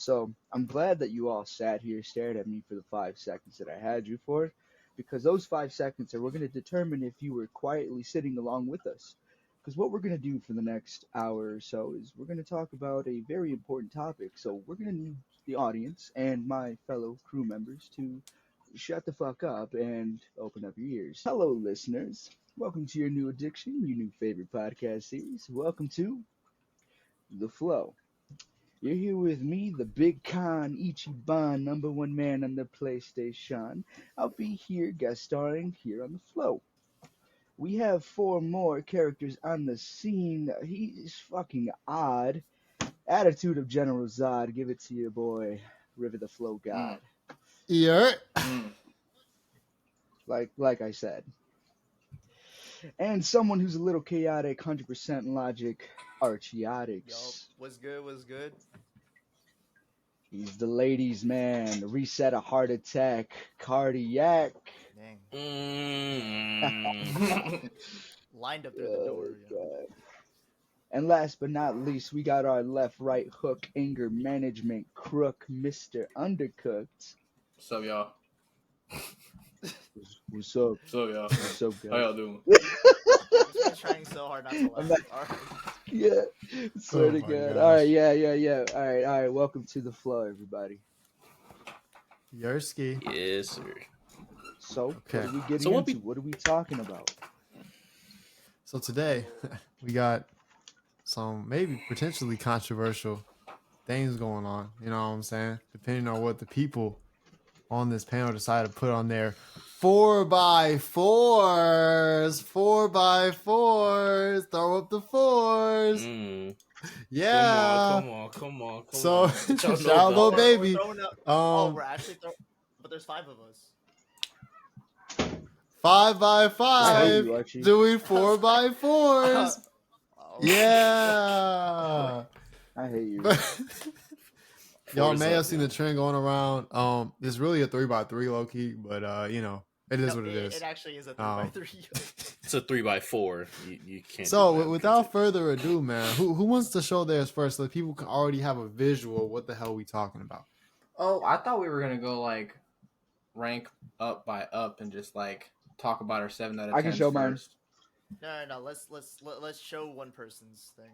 So I'm glad that you all sat here, stared at me for the 5 seconds that I had you for, because those 5 seconds are we're going to determine if you were quietly sitting along with us. Because what we're going to do for the next hour or so is we're going to talk about a very important topic. So we're going to need the audience and my fellow crew members to shut the fuck up and open up your ears. Hello, listeners. Welcome to your new addiction, your new favorite podcast series. Welcome to The Flow. You're here with me, the big con Ichiban, number one man on the PlayStation. I'll be here guest starring here on The Flow. We have four more characters on the scene. He's fucking odd. Attitude of General Zod. Give it to your boy, River the Flow God. Yeah. Like I said. And someone who's a little chaotic, 100% logic, Archiotics. Yo, what's good? He's the ladies' man. Reset a heart attack, Kardiac. Dang. Lined up through the door. God. And last but not least, we got our left, right hook, anger management crook, MrUndercooked. What's up, y'all? What's up? What's up, y'all? What's up, guys? How y'all doing? I'm trying so hard not to laugh. Alright. Yeah, swear to my God. gosh. All right, yeah. All right. Welcome to The Flow, everybody. Yerski. Yes, sir. So, Okay. what are we getting So into? What are we talking about? So today we got some maybe potentially controversial things going on. You know what I'm saying? Depending on what the people on this panel decide to put on their 4x4s. 4x4s. Throw up the fours. Yeah. Come on. So Y'all shout out, little know baby. We're throwing up, we're actually but there's 5 of us. 5x5. I hate you, Archie. Doing 4x4s. Oh. Yeah. I hate you. Y'all Fours may up, have seen yeah. the trend going around. It's really a 3x3 low key, but you know, it is No, what it is. It actually is a 3x3. It's a 3x4. You can't. So do that. without further ado, man, who wants to show theirs first so that people can already have a visual of what the hell we talking about? Oh, I thought we were gonna go like rank up by up and just like talk about our 7 out of 10. I can show mine. first. No. Let's show one person's thing.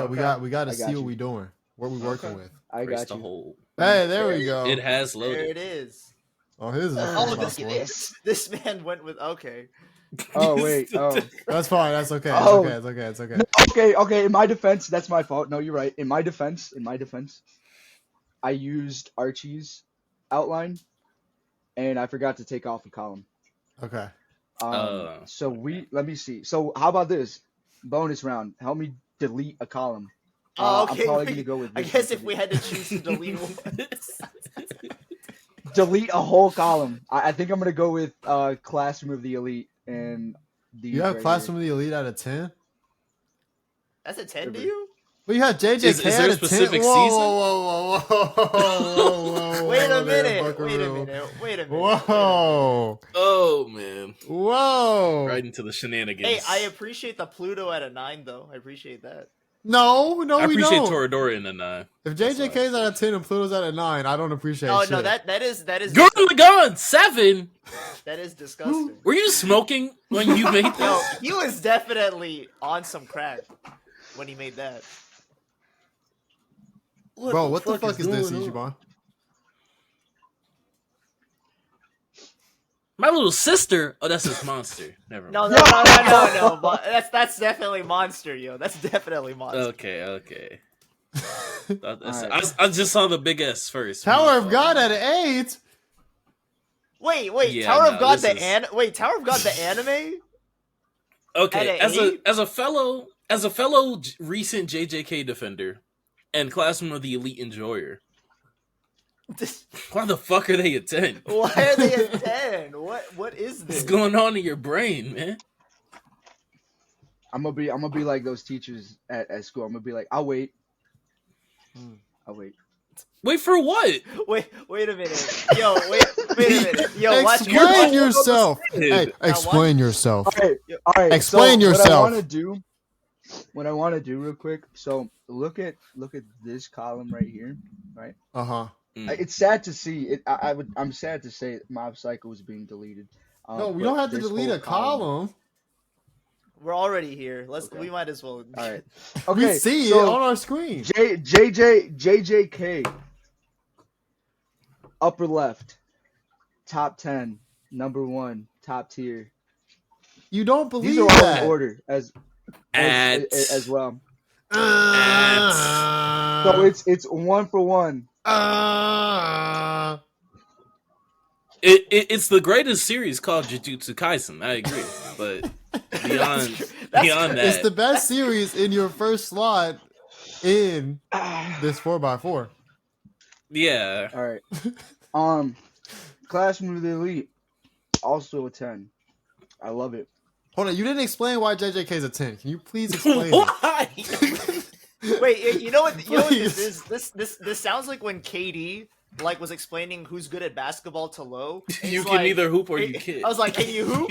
We got to I see got what you. we doing. What we working Okay. with. I Press got the you. hole. Hey, there we go. It has There loaded. it is. Oh, his is a Oh, 4x4. this man went with okay. Oh wait. Oh. That's fine. That's okay. Oh. It's okay. No, okay. In my defense, that's my fault. No, you're right. In my defense, I used Archie's outline, and I forgot to take off a column. Okay. So let me see. So how about this bonus round? Help me delete a column. Oh, okay. I'm probably gonna go with. I this guess one. if we had to choose to delete one. delete a whole column, I think I'm gonna go with Classroom of the Elite and these. You have right Classroom here. of the Elite out of 10? That's a 10 to you? Well, you have JJK Is there out a of 10? specific Whoa, season? Whoa. Wait a there, minute. Buckaroo. Oh man. Whoa. Right into the shenanigans. Hey, I appreciate the Pluto at a 9 though. I appreciate that. No, I we appreciate don't. Toradora in the 9. If That's JJK's all. out of 10 and Pluto's out of 9, I don't appreciate No, shit. that is Gurren Lagann 7. that is disgusting. Were you smoking when you made Yo, this? he was definitely on some crack when he made that. Bro, what the fuck is this, going on? Ichiban? My little sister. Oh, that's his monster. Never mind. No. That's definitely Monster, yo. That's definitely Monster. Okay. Alright. I just saw the big S first. Tower of God at 8? Wait, Yeah, Tower of no, God this Tower of God the anime? Okay, At an as a fellow recent JJK defender and Classroom of the Elite enjoyer, why the fuck are they at 10? Why are they at 10? What is What's this? going on in your brain, man? I'm gonna be like those teachers at school. I'm gonna be like, I'll wait. Wait for what? Wait a minute. Yo, wait a minute. Yo, watch Explain yourself. Hey, explain yourself. All right. Explain so yourself. What I want to do real quick. So look at this column right here. right? Uh-huh. It's sad to see it. I'm sad to say Mob Psycho is being deleted. No, we but don't have to this delete whole a column. We're already here. Okay. We might as well. All right. We Okay. see it so on our screen. JJK, upper left, top 10, number 1, top tier. You don't believe These are all that. in order as well. So it's 1 for 1. It's the greatest series called Jujutsu Kaisen. I agree, but beyond that, It's the best series in your first slot in this 4x4. yeah. All right. Classroom of the Elite, also a 10. I love it. Hold on, you didn't explain why JJK is a 10. Can you please explain it? Why? Wait, you know what? You know what this Please. is? This sounds like when KD was explaining who's good at basketball to Low. and You he's can like, either hoop or you kid. I was like, can you hoop?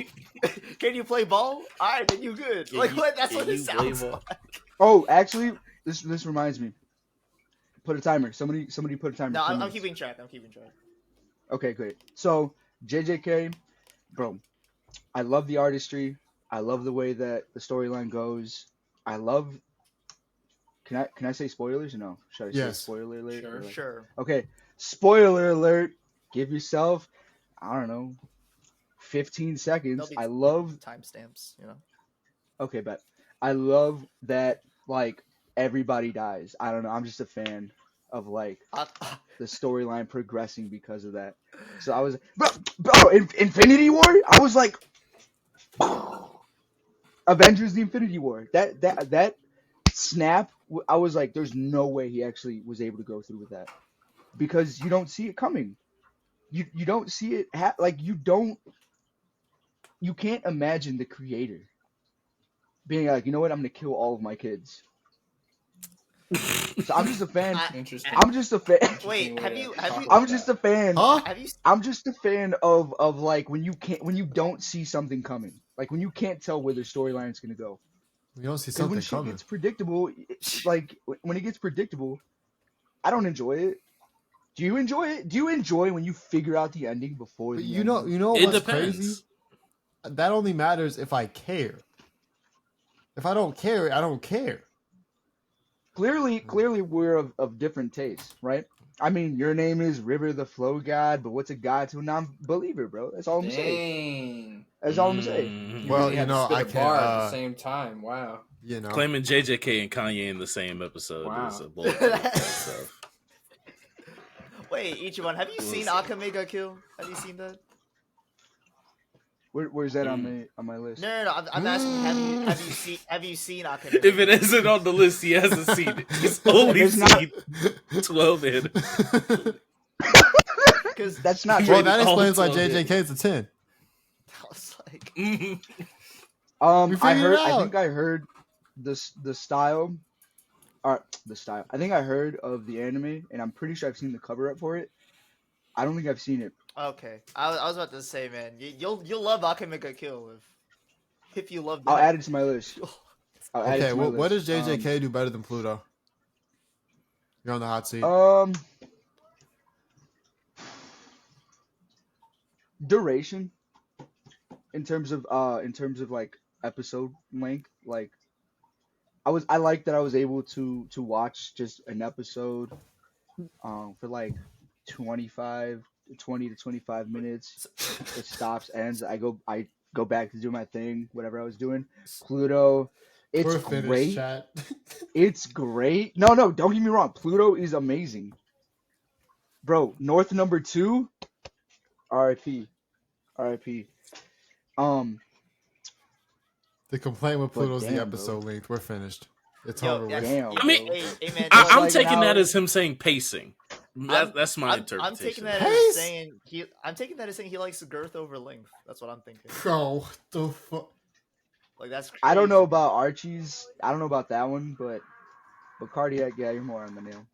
Can you play ball? All right, then you good. Can Like you- what? That's can what it you play sounds ball? like. Oh, actually, this reminds me. Put a timer. Somebody put a timer. No, 10 I'm minutes. keeping track. I'm keeping track. Okay, great. So JJK, bro, I love the artistry. I love the way that the storyline goes. I love. Can I say spoilers or no? Should I say Yes. spoiler alert? Sure. Or like- Sure. Okay, spoiler alert. Give yourself, I don't know, 15 seconds. There'll be I love. timestamps. You know. Okay, bet. I love that like everybody dies. I don't know. I'm just a fan of like the storyline progressing because of that. So I was, bro, Infinity War. I was like, Avengers: The Infinity War. That snap. I was like, there's no way he actually was able to go through with that because you don't see it coming. You don't see it like you can't imagine the creator being like, you know what, I'm gonna kill all of my kids. So I'm just a fan. Interesting. I'm just a fan. Wait, Interesting have way you to have talk you about I'm just that. a fan. Huh? have you I'm just a fan of like when you don't see something coming, like when you can't tell where the storyline's gonna go. You don't see Because when something shit coming. gets predictable, like when it gets predictable, I don't enjoy it. Do you enjoy it? Do you enjoy when you figure out the ending before But the you know, ending? It what's depends. crazy? That only matters if I care. If I don't care, I don't care. Clearly, we're of different tastes, right? I mean, your name is River the Flow God, but what's a god to a non-believer, bro? That's all I'm saying. Dang. That's all I'm saying. Mm. Well, really you had to know, spit I a can't, bar at the same time. Wow. You know, Claiming JJK and Kanye in the same episode Wow. is a bold stuff. Wait, Ichiban, have you seen Akamega Kill? Have you seen that? Where's that on my list? No. I'm asking. Have you seen Akamega? If it isn't on the list, he hasn't seen it. He's only It's not- seen 12 in. Because That's not Well, true. that all explains why 12 JJK is a 10. I was like, Mhm. We figured it I out. think I heard the style, or the style. I think I heard of the anime, and I'm pretty sure I've seen the cover up for it. I don't think I've seen it. okay. I was about to say, man, you'll love Akamega Kill if you love. I'll add it to my list. I'll add it Okay, to my what does list. JJK do better than Pluto? You're on the hot seat. Duration in terms of like episode length, like I like that I was able to watch just an episode for like 20 to 25 minutes. It stops, ends, I go back to do my thing, whatever I was doing. Pluto, it's We're finished, great. chat. It's great. No, don't get me wrong. Pluto is amazing. Bro, North number 2, RIP. RIP. The complaint with But Pluto's the damn, episode length. We're finished. It's Yo, over yeah, with. Damn. I mean, bro. hey man, Just I'm like taking how- that as him saying pacing. That's my I'm interpretation. taking that Pace? as saying I'm taking that as saying he likes girth over length. That's what I'm thinking. Bro, what the fuck? Like that's. Crazy. I don't know about Archie's. I don't know about that one, but Kardiac, yeah, you're more on the nail.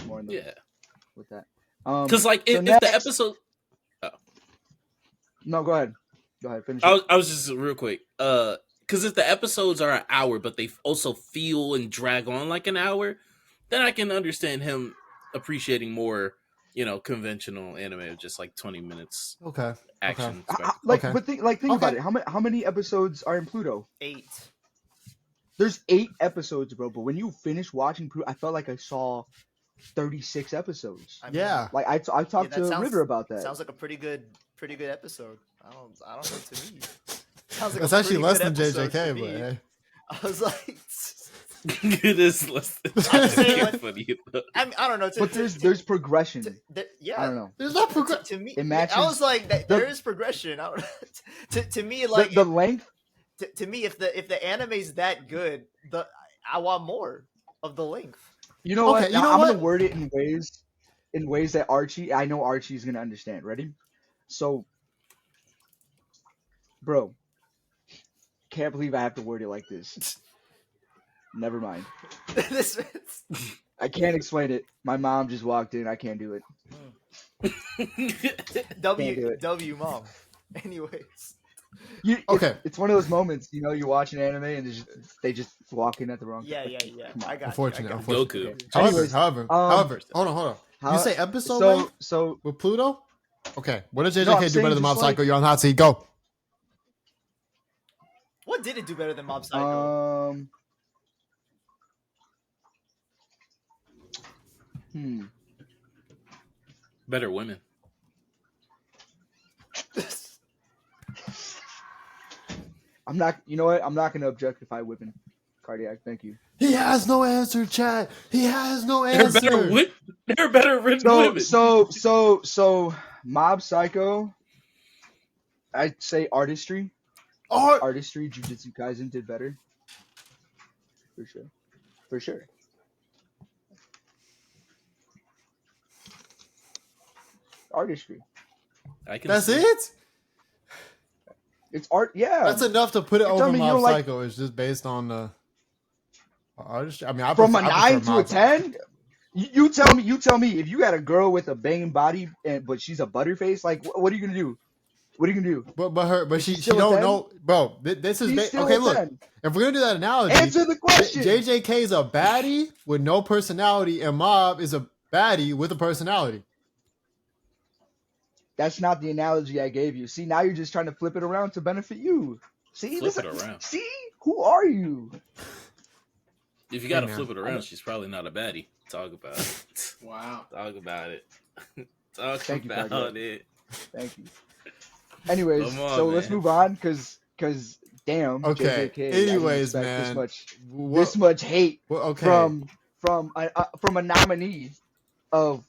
More on the Yeah. with that. Because, like, so if next- the episode. No, go ahead. Go ahead. Finish. I was just real quick. Because if the episodes are an hour, but they also feel and drag on like an hour, then I can understand him appreciating more, conventional anime of just like 20 minutes Okay. action spectacle. Like, Okay. but think about it. How many episodes are in Pluto? 8. There's 8 episodes, bro. But when you finish watching Pluto, I felt like I saw 36 episodes. I mean, Yeah. Like I talked that to River about that. Sounds like a pretty good episode. I don't know to me. Sounds like It's a actually pretty less good than episode to JJK, me. but hey. I was like, It is less than I'm saying, JJK like, funny. Though. I don't know. But there's progression. Yeah. I don't know. There's no progress. To me, It matches I was like, the- there is progression. I don't, to me, like The length. to me, if the anime's that good, I want more of the length. You know Okay, what? you know I'm what? gonna word it in ways that I know Archie's gonna understand. Ready? So, bro, can't believe I have to word it like this. Never mind. This I can't explain it. My mom just walked in. I can't do it. Can't do it. W mom. Anyways, Okay. It's one of those moments. You watch an anime and they just walk in at the wrong time. yeah. Come on. I got Unfortunate. you. Unfortunate. Goku. Anyways, However, hold on. How- You say episode length so with Pluto? Okay. What does No, JJK I'm do saying better than just Mob like- Psycho? You're on hot seat. Go. What did it do better than Mob Psycho? Better women. I'm not. You know what? I'm not gonna objectify women. Kardiac. Thank you. He has no answer, Chad. He has no They're answer. better written women. So Mob Psycho. I'd say artistry. Artistry, Jujutsu Kaisen did better. For sure. Artistry. That's see. it? It's art. Yeah. That's enough to put it You're over telling me you Mob don't like- Psycho. It's just based on the artistry. I mean, From I a prefer 9 to a Mob Psycho. 10. You tell me if you got a girl with a banging body but she's a butterface, like what are you gonna do? What are you gonna do? But she still a don't 10? know, bro. This is She's still okay. a Look, 10. if we're gonna do that analogy, Answer the question. JJK is a baddie with no personality, and Mob is a baddie with a personality. That's not the analogy I gave you. See, now you're just trying to flip it around to benefit you. See, Flip it around. See, who are you? If you gotta Hey, man. flip it around, she's probably not a baddie. Talk about it. Wow. Talk about it. Talk Thank you, about Kardiac. it. Thank you. Anyways, Come on, so let's man. move on, cause damn. Okay. JJK, I didn't Anyways, expect man. this much hate Okay. from a nominee of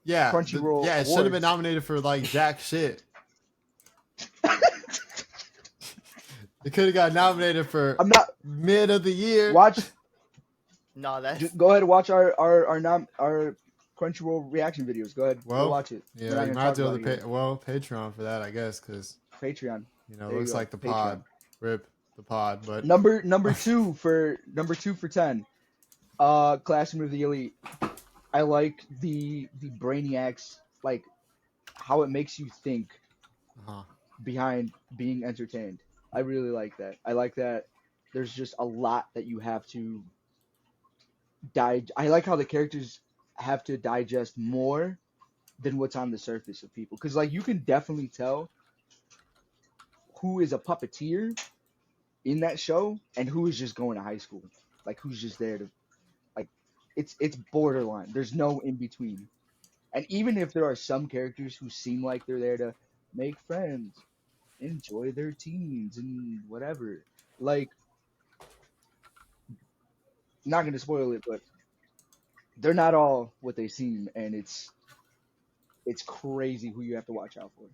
yeah, Crunchyroll yeah, it should have been awards. nominated for like jack shit. It could have got nominated for I'm not mid of the year. watch. No, that's Just go ahead and watch our Crunchyroll reaction videos. Go ahead, Well, go watch it. We're Yeah, not you gonna might have talk to about go it to here. Patreon for that, I guess, because Patreon. There it you looks go, like the Patreon. pod. Rip the pod, but Number two for 10. Classroom of the Elite. I like the Brainiacs, like how it makes you think uh-huh. behind being entertained. I really like that. I like that there's just a lot that you have to I like how the characters have to digest more than what's on the surface of people. Because like you can definitely tell who is a puppeteer in that show and who is just going to high school. Like who's just there to like it's borderline. There's no in between. And even if there are some characters who seem like they're there to make friends, enjoy their teens and whatever, like not gonna spoil it, but they're not all what they seem, and it's crazy who you have to watch out for.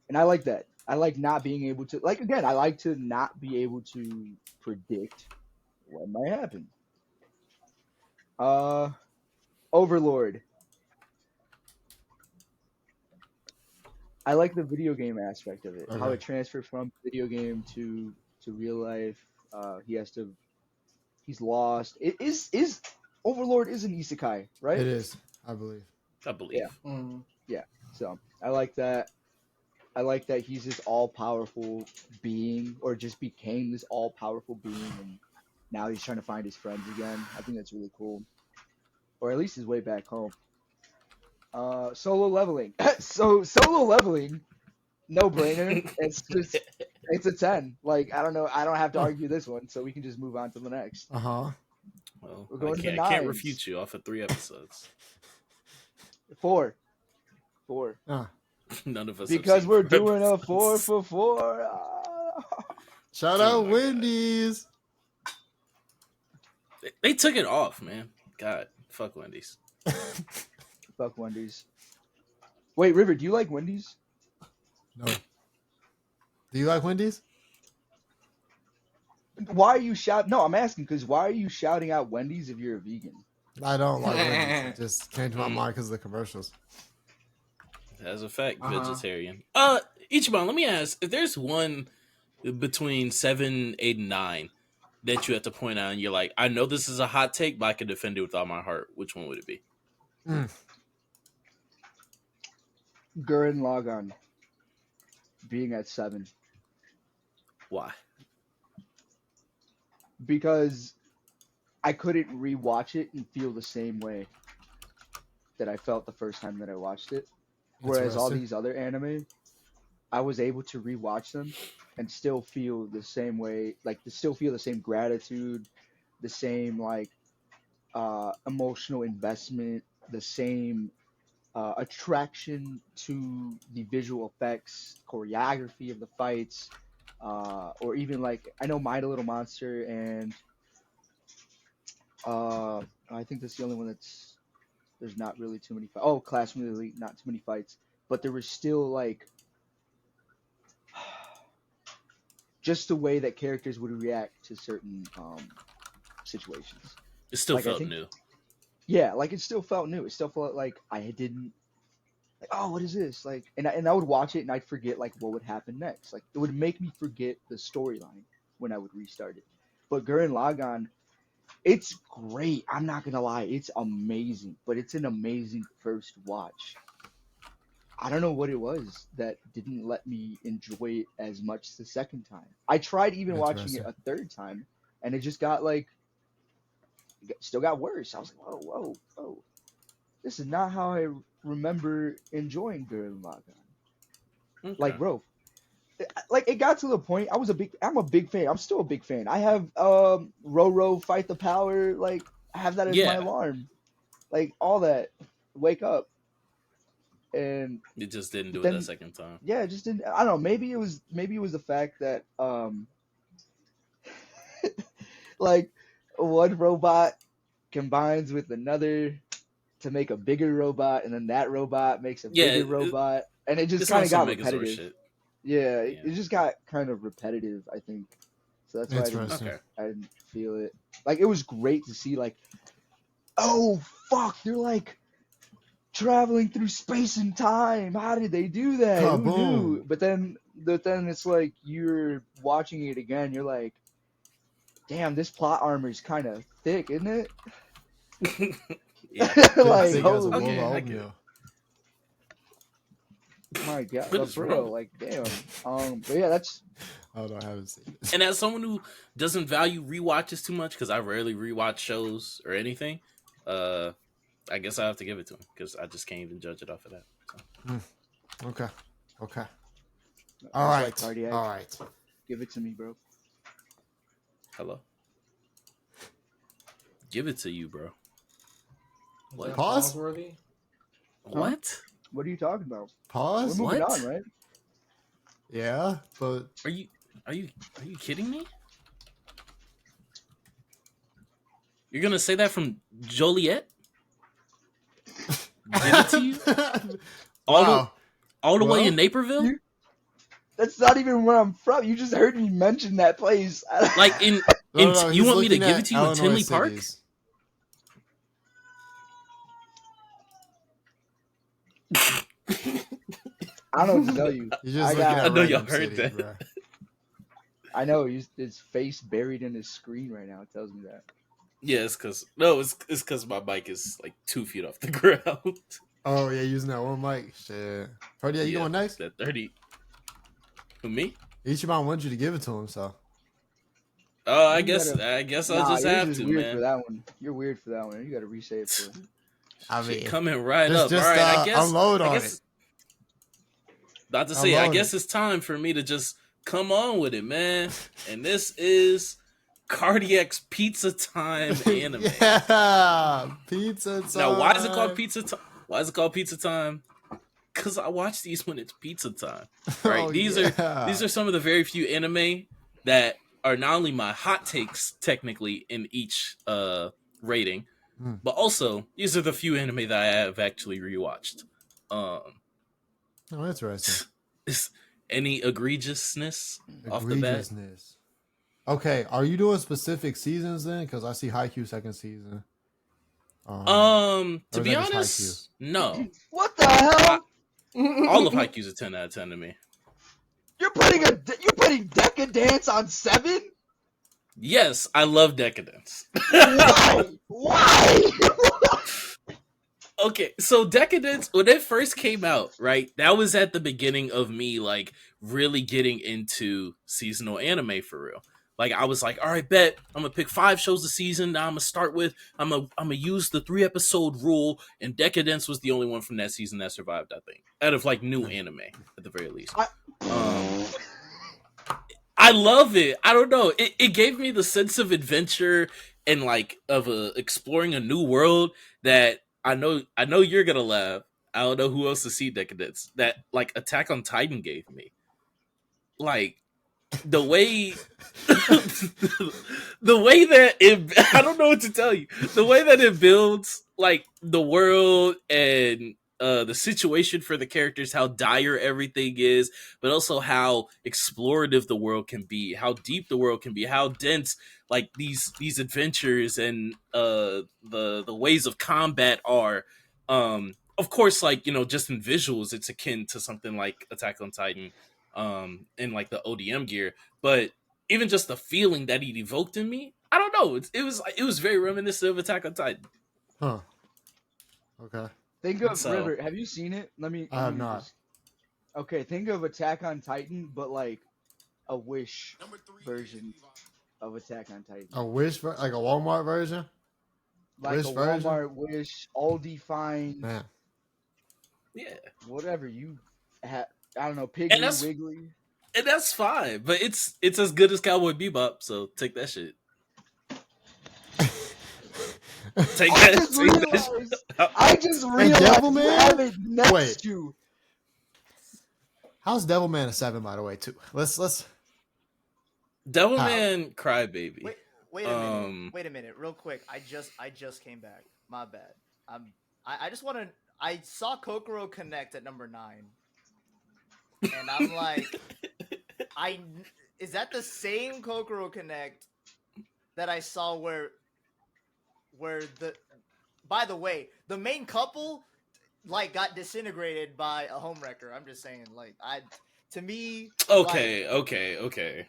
And I like that. I like not being able to I like to not be able to predict what might happen. Overlord. I like the video game aspect of it. How Okay. it transfers from video game to real life. He's lost. It is Overlord is an isekai, right? It is, I believe. I believe. Yeah. Mm. So I like that. I like that he's this all powerful being, or just became this all powerful being, and now he's trying to find his friends again. I think that's really cool. or at least his way back home. Solo leveling. So solo leveling, no brainer. It's a 10. Like I don't know. I don't have to argue this one, so we can just move on to the next. Uh-huh. Well, We're going to the I can't nines. refute you off of 3 episodes. 4. None of us have Because seen we're 4 doing a episodes. 4 for 4. Shout Oh out my God. Wendy's. They took it off, man. God, fuck Wendy's. Fuck Wendy's. Wait, River, do you like Wendy's? No. Do you like Wendy's? Why are you shouting? No, I'm asking because why are you shouting out Wendy's if you're a vegan? I don't like Wendy's. It just came to my Mm. mind because of the commercials. As a fact, Uh-huh. vegetarian. Ichiban, let me ask, if there's one between 7, 8, and 9 that you have to point out and you're like, I know this is a hot take, but I can defend it with all my heart, which one would it be? Gurren Lagann being at 7 Why? because I couldn't rewatch it and feel the same way that I felt the first time that I watched it. Whereas all Interesting. these other anime, I was able to rewatch them and still feel the same way, like to still feel the same gratitude, the same like emotional investment, the same attraction to the visual effects, choreography of the fights, or even like I know Mighty Little Monster and I think that's the only one that's there's not really too many. Oh, Classroom Elite, not too many fights, but there was still like just the way that characters would react to certain situations. It still Like, I felt think- new. Yeah, like it still felt new. It still felt like I didn't like, oh, what is this? Like, and I would watch it and I'd forget like what would happen next. Like, it would make me forget the storyline when I would restart it. But Gurren Lagann, it's great. I'm not gonna lie, it's amazing. But it's an amazing first watch. I don't know what it was that didn't let me enjoy it as much the second time. I tried even watching it Interesting. a third time, and it just got like, still got worse. I was like, whoa, whoa, whoa. This is not how I remember enjoying Gurren Lagann. Okay. Like, bro, like it got to the point. I'm a big fan. I'm still a big fan. I have Roro Fight the Power. Like, I have that as my Yeah. alarm. Like all that. Wake up. And It just didn't do it then- that second time. yeah, it just didn't. I don't know. Maybe it was the fact that like one robot combines with another to make a bigger robot, and then that robot makes a Yeah, bigger robot, and it just It's kind on of some got Megazord repetitive. shit. Yeah, Yeah. it just got kind of repetitive, I think. So that's why Interesting. Okay. I didn't feel it. Like, it was great to see, like, oh, fuck, they're, like, traveling through space and time. How did they do that? Who knew? Kaboom. But then it's like, you're watching it again, you're like, damn, this plot armor is kind of thick, isn't it? Yeah. Like, Big as a holy bowl of I get oatmeal. my god, What is bro, wrong? like, damn. But yeah, that's Oh, no, I haven't seen it. And as someone who doesn't value rewatches too much, because I rarely rewatch shows or anything, I guess I have to give it to him because I just can't even judge it off of that. So. Okay. All that's right. like Kardiac. All right. Give it to me, bro. Hello. Give it to you, bro. Is What? that Pause? worthy? What? What are you talking about? Pause? We're moving What? on, right? Yeah, but Are you kidding me? You're gonna say that from Joliet? Give it to you? wow. All the way Well, in Naperville? That's not even where I'm from. You just heard me mention that place. Like in No, you he's want me to looking give at it to you in Illinois Tinley Park? cities. I don't know what to tell you. He's just I looking got- at I know y'all random heard cities, that. bruh. I know his face buried in his screen right now. It tells me that. Yeah, it's because my mic is like 2 feet off the ground. Oh yeah, using that one mic. Shit. Cardiac, you going next? That 30. Who, me? Ichiban wanted you to give it to him, so Oh, I You guess gotta- I guess I Nah, just yours have is to, weird for man. that one. You're weird for that one. You got to re-say it for. I Shit, mean, coming right just- up. just, All right, I guess. unload I on guess. it. About to say, I Unload guess it. it's time for me to just come on with it, man. And this is Kardiac's Pizza Time anime. Yeah, pizza time. Now, why is it called Pizza Time? Why is it called Pizza Time? Because I watch these when it's pizza time. Right? Oh, these yeah. are some of the very few anime that are not only my hot takes technically in each rating, Hmm. but also these are the few anime that I have actually rewatched. Oh, interesting. Is any egregiousness off the bat? Egregiousness. Okay, are you doing specific seasons then? Because I see Haikyuu second season. To or is be that just honest, no. What the hell? All of Haikyuu's a 10 out of 10 to me. You're putting Decadence on 7? Yes, I love Decadence. Why? Why? Okay, so Decadence, when it first came out, right, that was at the beginning of me, like, really getting into seasonal anime for real. Like, I was like, all right, bet, I'm gonna pick 5 shows a season, now I'm gonna start with, I'm gonna use the 3-episode rule, and Decadence was the only one from that season that survived, I think. Out of, like, new anime, at the very least. I love it. I don't know. It gave me the sense of adventure and like of exploring a new world that I know you're gonna laugh. I don't know who else to see Decadence that like Attack on Titan gave me. Like the way the way that it I don't know what to tell you. The way that it builds like the world and the situation for the characters, how dire everything is, but also how explorative the world can be, how deep the world can be, how dense like these adventures and the ways of combat are. Of course, like just in visuals, it's akin to something like Attack on Titan, in like the ODM gear, but even just the feeling that it evoked in me, I don't know. It was very reminiscent of Attack on Titan. Huh. Okay. Think of So- River. Have you seen it? I have not. Okay, think of Attack on Titan, but like a Wish version of Attack on Titan. A Wish, like a Walmart version? Like Wish a version? Walmart, Wish, Aldi Find, Man. Yeah, whatever you have. I don't know, And Piggly that's- Wiggly. and that's fine, but it's as good as Cowboy Bebop. So take that shit. Take I that. just Take that realized. shit. I just realized Devilman? you have it next Wait. to. How's Devilman a 7, by the way, too? Let's Devilman Crybaby. Wait a minute. Wait a minute, real quick. I just came back. My bad. I just want to. I saw Kokoro Connect at number 9, and I'm like, is that the same Kokoro Connect that I saw where the. By the way, the main couple like got disintegrated by a homewrecker. I'm just saying, like to me. Okay.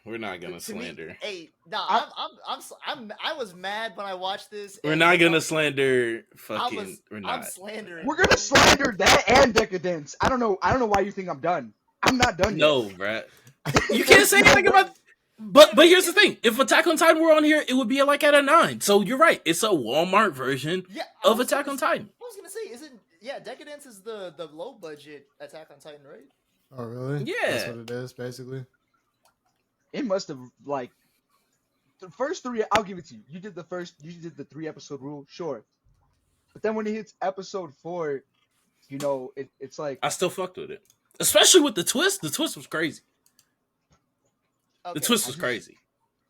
We're not gonna To me, slander. hey, nah, I was mad when I watched this. We're and, not like, gonna slander. I Fucking. was, We're I'm not. slandering. We're gonna slander that and Decadence. I don't know why you think I'm done. I'm not done yet. No, Brad. You can't say anything about. But here's the thing: if Attack on Titan were on here, it would be like at a 9. So you're right; it's a Walmart version Yeah, of Attack on Titan. I was gonna say, isn't Decadence is the low budget Attack on Titan, right? Oh, really? Yeah. That's what it is, basically. It must have like the first 3. I'll give it to you. You did the 3-episode rule, sure. But then when it hits episode 4, it's like I still fucked with it, especially with the twist. The twist was crazy. Okay, The twist was crazy.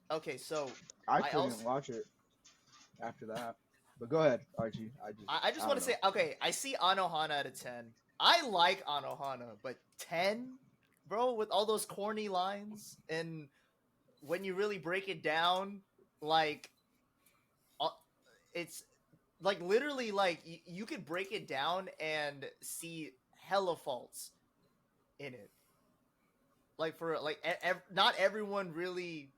Okay, so I I couldn't also- watch it after that. But go ahead, Archie. I just want to say, okay, I see Anohana at a 10. I like Anohana, but 10, bro, with all those corny lines, and when you really break it down, like, it's like literally like you could break it down and see hella faults in it. Like for like not everyone really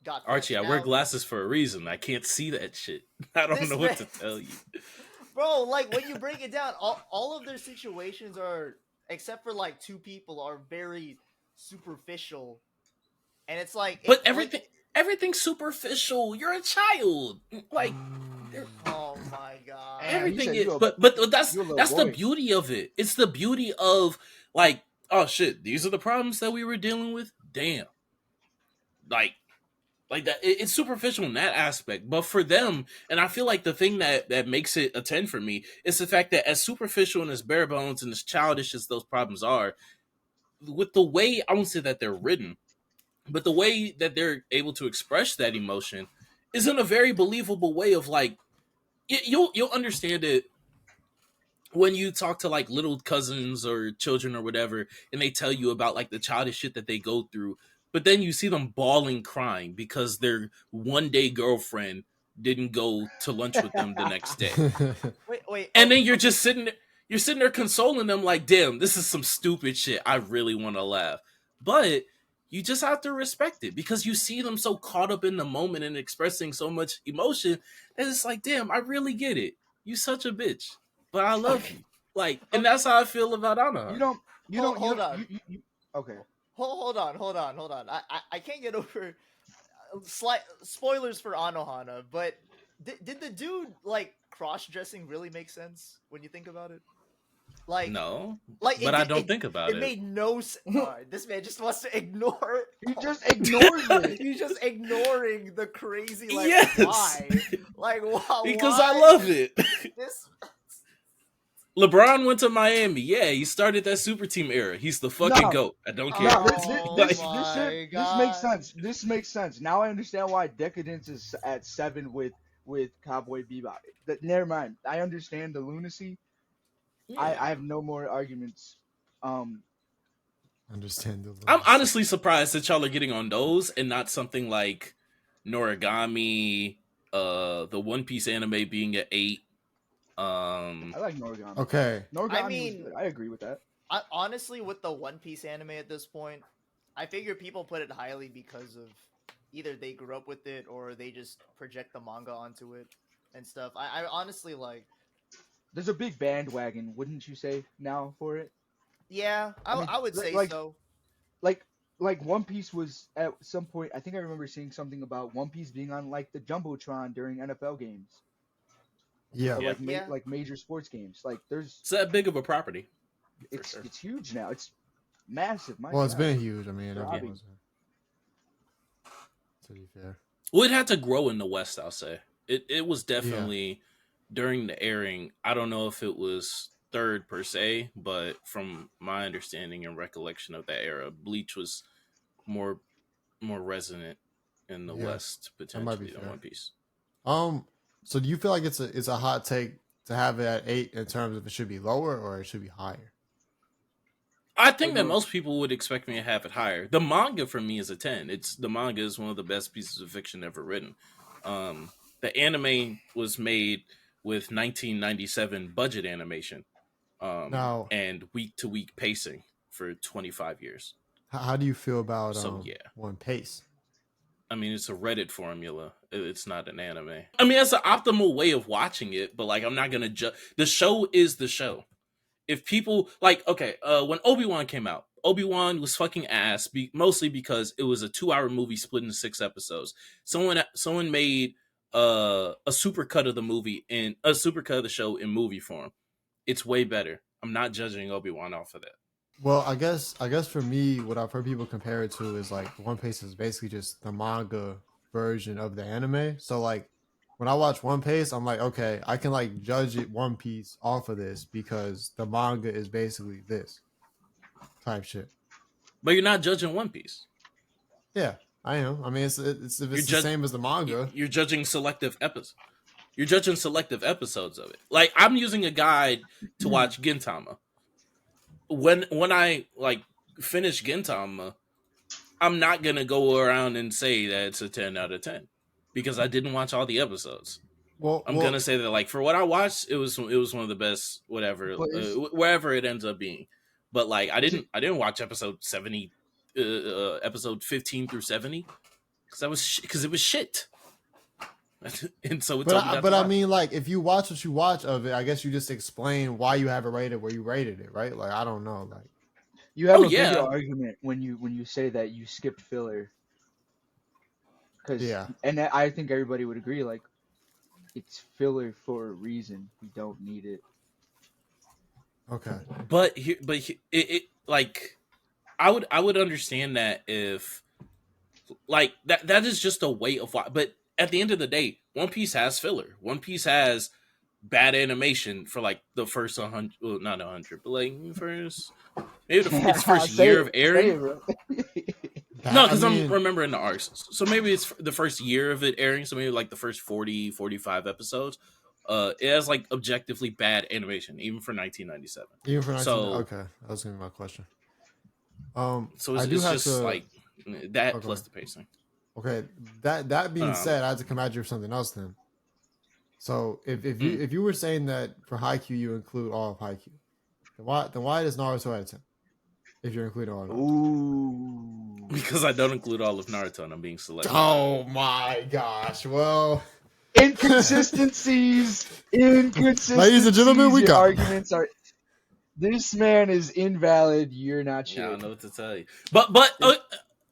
got Archie, I fleshed wear out. glasses for a reason. I can't see that shit. I don't This know what man- to tell you. Bro, like when you break it down, all of their situations are, except for like 2 people, are very superficial, and it's like, But everything everything's superficial. You're a child. Like Oh my god. Damn, you everything said is, but that's you a little the boy. beauty of it. It's the beauty of like, oh shit, these are the problems that we were dealing with. Damn, like that. It's superficial in that aspect, but for them, and I feel like the thing that makes it a 10 for me is the fact that as superficial and as bare bones and as childish as those problems are, with the way I won't say that they're written, but the way that they're able to express that emotion is in a very believable way of like you'll understand it when you talk to like little cousins or children or whatever and they tell you about like the childish shit that they go through, but then you see them bawling crying because their one day girlfriend didn't go to lunch with them the next day, Wait. and then you're sitting there consoling them like, damn, this is some stupid shit. I really want to laugh. But you just have to respect it because you see them so caught up in the moment and expressing so much emotion that it's like, damn, I really get it. You such a bitch, but I love you. Like, and that's how I feel about Anna. Hold on. Okay. Hold on. I can't get over slight spoilers for Anohana, but did the dude like cross dressing really make sense when you think about it? Like No, like but I don't think about it. it. Made no sense. This man just wants to ignore. He just ignores it. He's just ignoring the crazy. Like Yes. why? Like why? Because I love it. This. LeBron went to Miami. Yeah, he started that super team era. He's the fucking No. GOAT. I don't care. No, Oh my this God. makes sense. This makes sense. Now I understand why Decadence is at 7 with Cowboy Bebop. Never mind. I understand the lunacy. Yeah. I have no more arguments. Understandable. I'm honestly surprised that y'all are getting on those and not something like Noragami, the One Piece anime being at 8. I like Noragami. Okay. Noragami I was mean- good. I agree with that. Honestly, with the One Piece anime at this point, I figure people put it highly because of either they grew up with it or they just project the manga onto it and stuff. I honestly like. There's a big bandwagon, wouldn't you say, now for it? Yeah, I mean, I would say like- so. Like One Piece was at some point. I think I remember seeing something about One Piece being on like the jumbotron during NFL games, Yeah. or, like Yeah. like major sports games. Like there's It's that big of a property. it's sure. it's huge now. It's massive. My Well, it's God. been huge. I mean, For everyone Abby. was to be fair. Well, it had to grow in the West, I'll say. It was definitely during the airing. I don't know if it was third per se, but from my understanding and recollection of that era, Bleach was more resonant in the Yeah, West might be potentially than fair. One Piece. So do you feel like it's a hot take to have it at 8 in terms of it should be lower or it should be higher? I think that no. most people would expect me to have it higher. The manga for me is a 10. The manga is one of the best pieces of fiction ever written. The anime was made with 1997 budget animation, Now- and week to week pacing for 25 years. How do you feel about So, yeah. One Piece? I mean, it's a Reddit formula. It's not an anime. I mean, that's an optimal way of watching it, but like, I'm not gonna judge. The show is the show. If people like, okay, when Obi-Wan came out, Obi-Wan was fucking ass, mostly because it was a 2-hour movie split into 6 episodes. Someone made a supercut of the movie and a supercut of the show in movie form. It's way better. I'm not judging Obi-Wan off of that. Well, I guess for me, what I've heard people compare it to is like One Piece is basically just the manga version of the anime. So like when I watch One Piece, I'm like, okay, I can like judge it One Piece off of this because the manga is basically this type shit. But you're not judging One Piece. Yeah, I am. I mean, it's if it's the judge- same as the manga. You're judging selective episodes. You're judging selective episodes of it. Like, I'm using a guide to watch Gintama. When I like finish Gintama, I'm not gonna go around and say that it's a 10 out of 10 because I didn't watch all the episodes. Well, I'm gonna say that like for what I watched, it was one of the best, whatever, But wherever it ends up being. But like I didn't watch episode 70, episode 15 through 70 because it was shit. And so it's but I mean, like, if you watch what you watch of it, I guess you just explain why you have it rated where you rated it, right? Like, I don't know, like, You have Oh, a bigger yeah. argument when you say that you skipped filler. Because Yeah. and I think everybody would agree, like it's filler for a reason. We don't need it. Okay. It like I would understand that if like that is just a way of why. But at the end of the day, One Piece has filler. One Piece has bad animation for like the first 100, well, not 100, but like first maybe its first say year it, of say airing. it, bro. No, I because I'm mean, remembering the arcs. So maybe it's the first year of it airing. So maybe like the first 40, 45 episodes. It has like objectively bad animation, even for 1997. even for 19. So Okay, that was gonna be my question. so I do it's have just to. like that Okay. plus the pacing. Okay. That being Um, said, I had to come at you with something else then. So if you Mm. if you were saying that for Haikyuu you include all of Haikyuu, then why does Naruto at a 10? If you're including all of Naruto. Ooh. Because I don't include all of Naruto and I'm being selective. Oh my gosh! Well, Inconsistencies. ladies and gentlemen, we Your got arguments are. This man is invalid. You're not Yeah, I shit. don't know what to tell you. But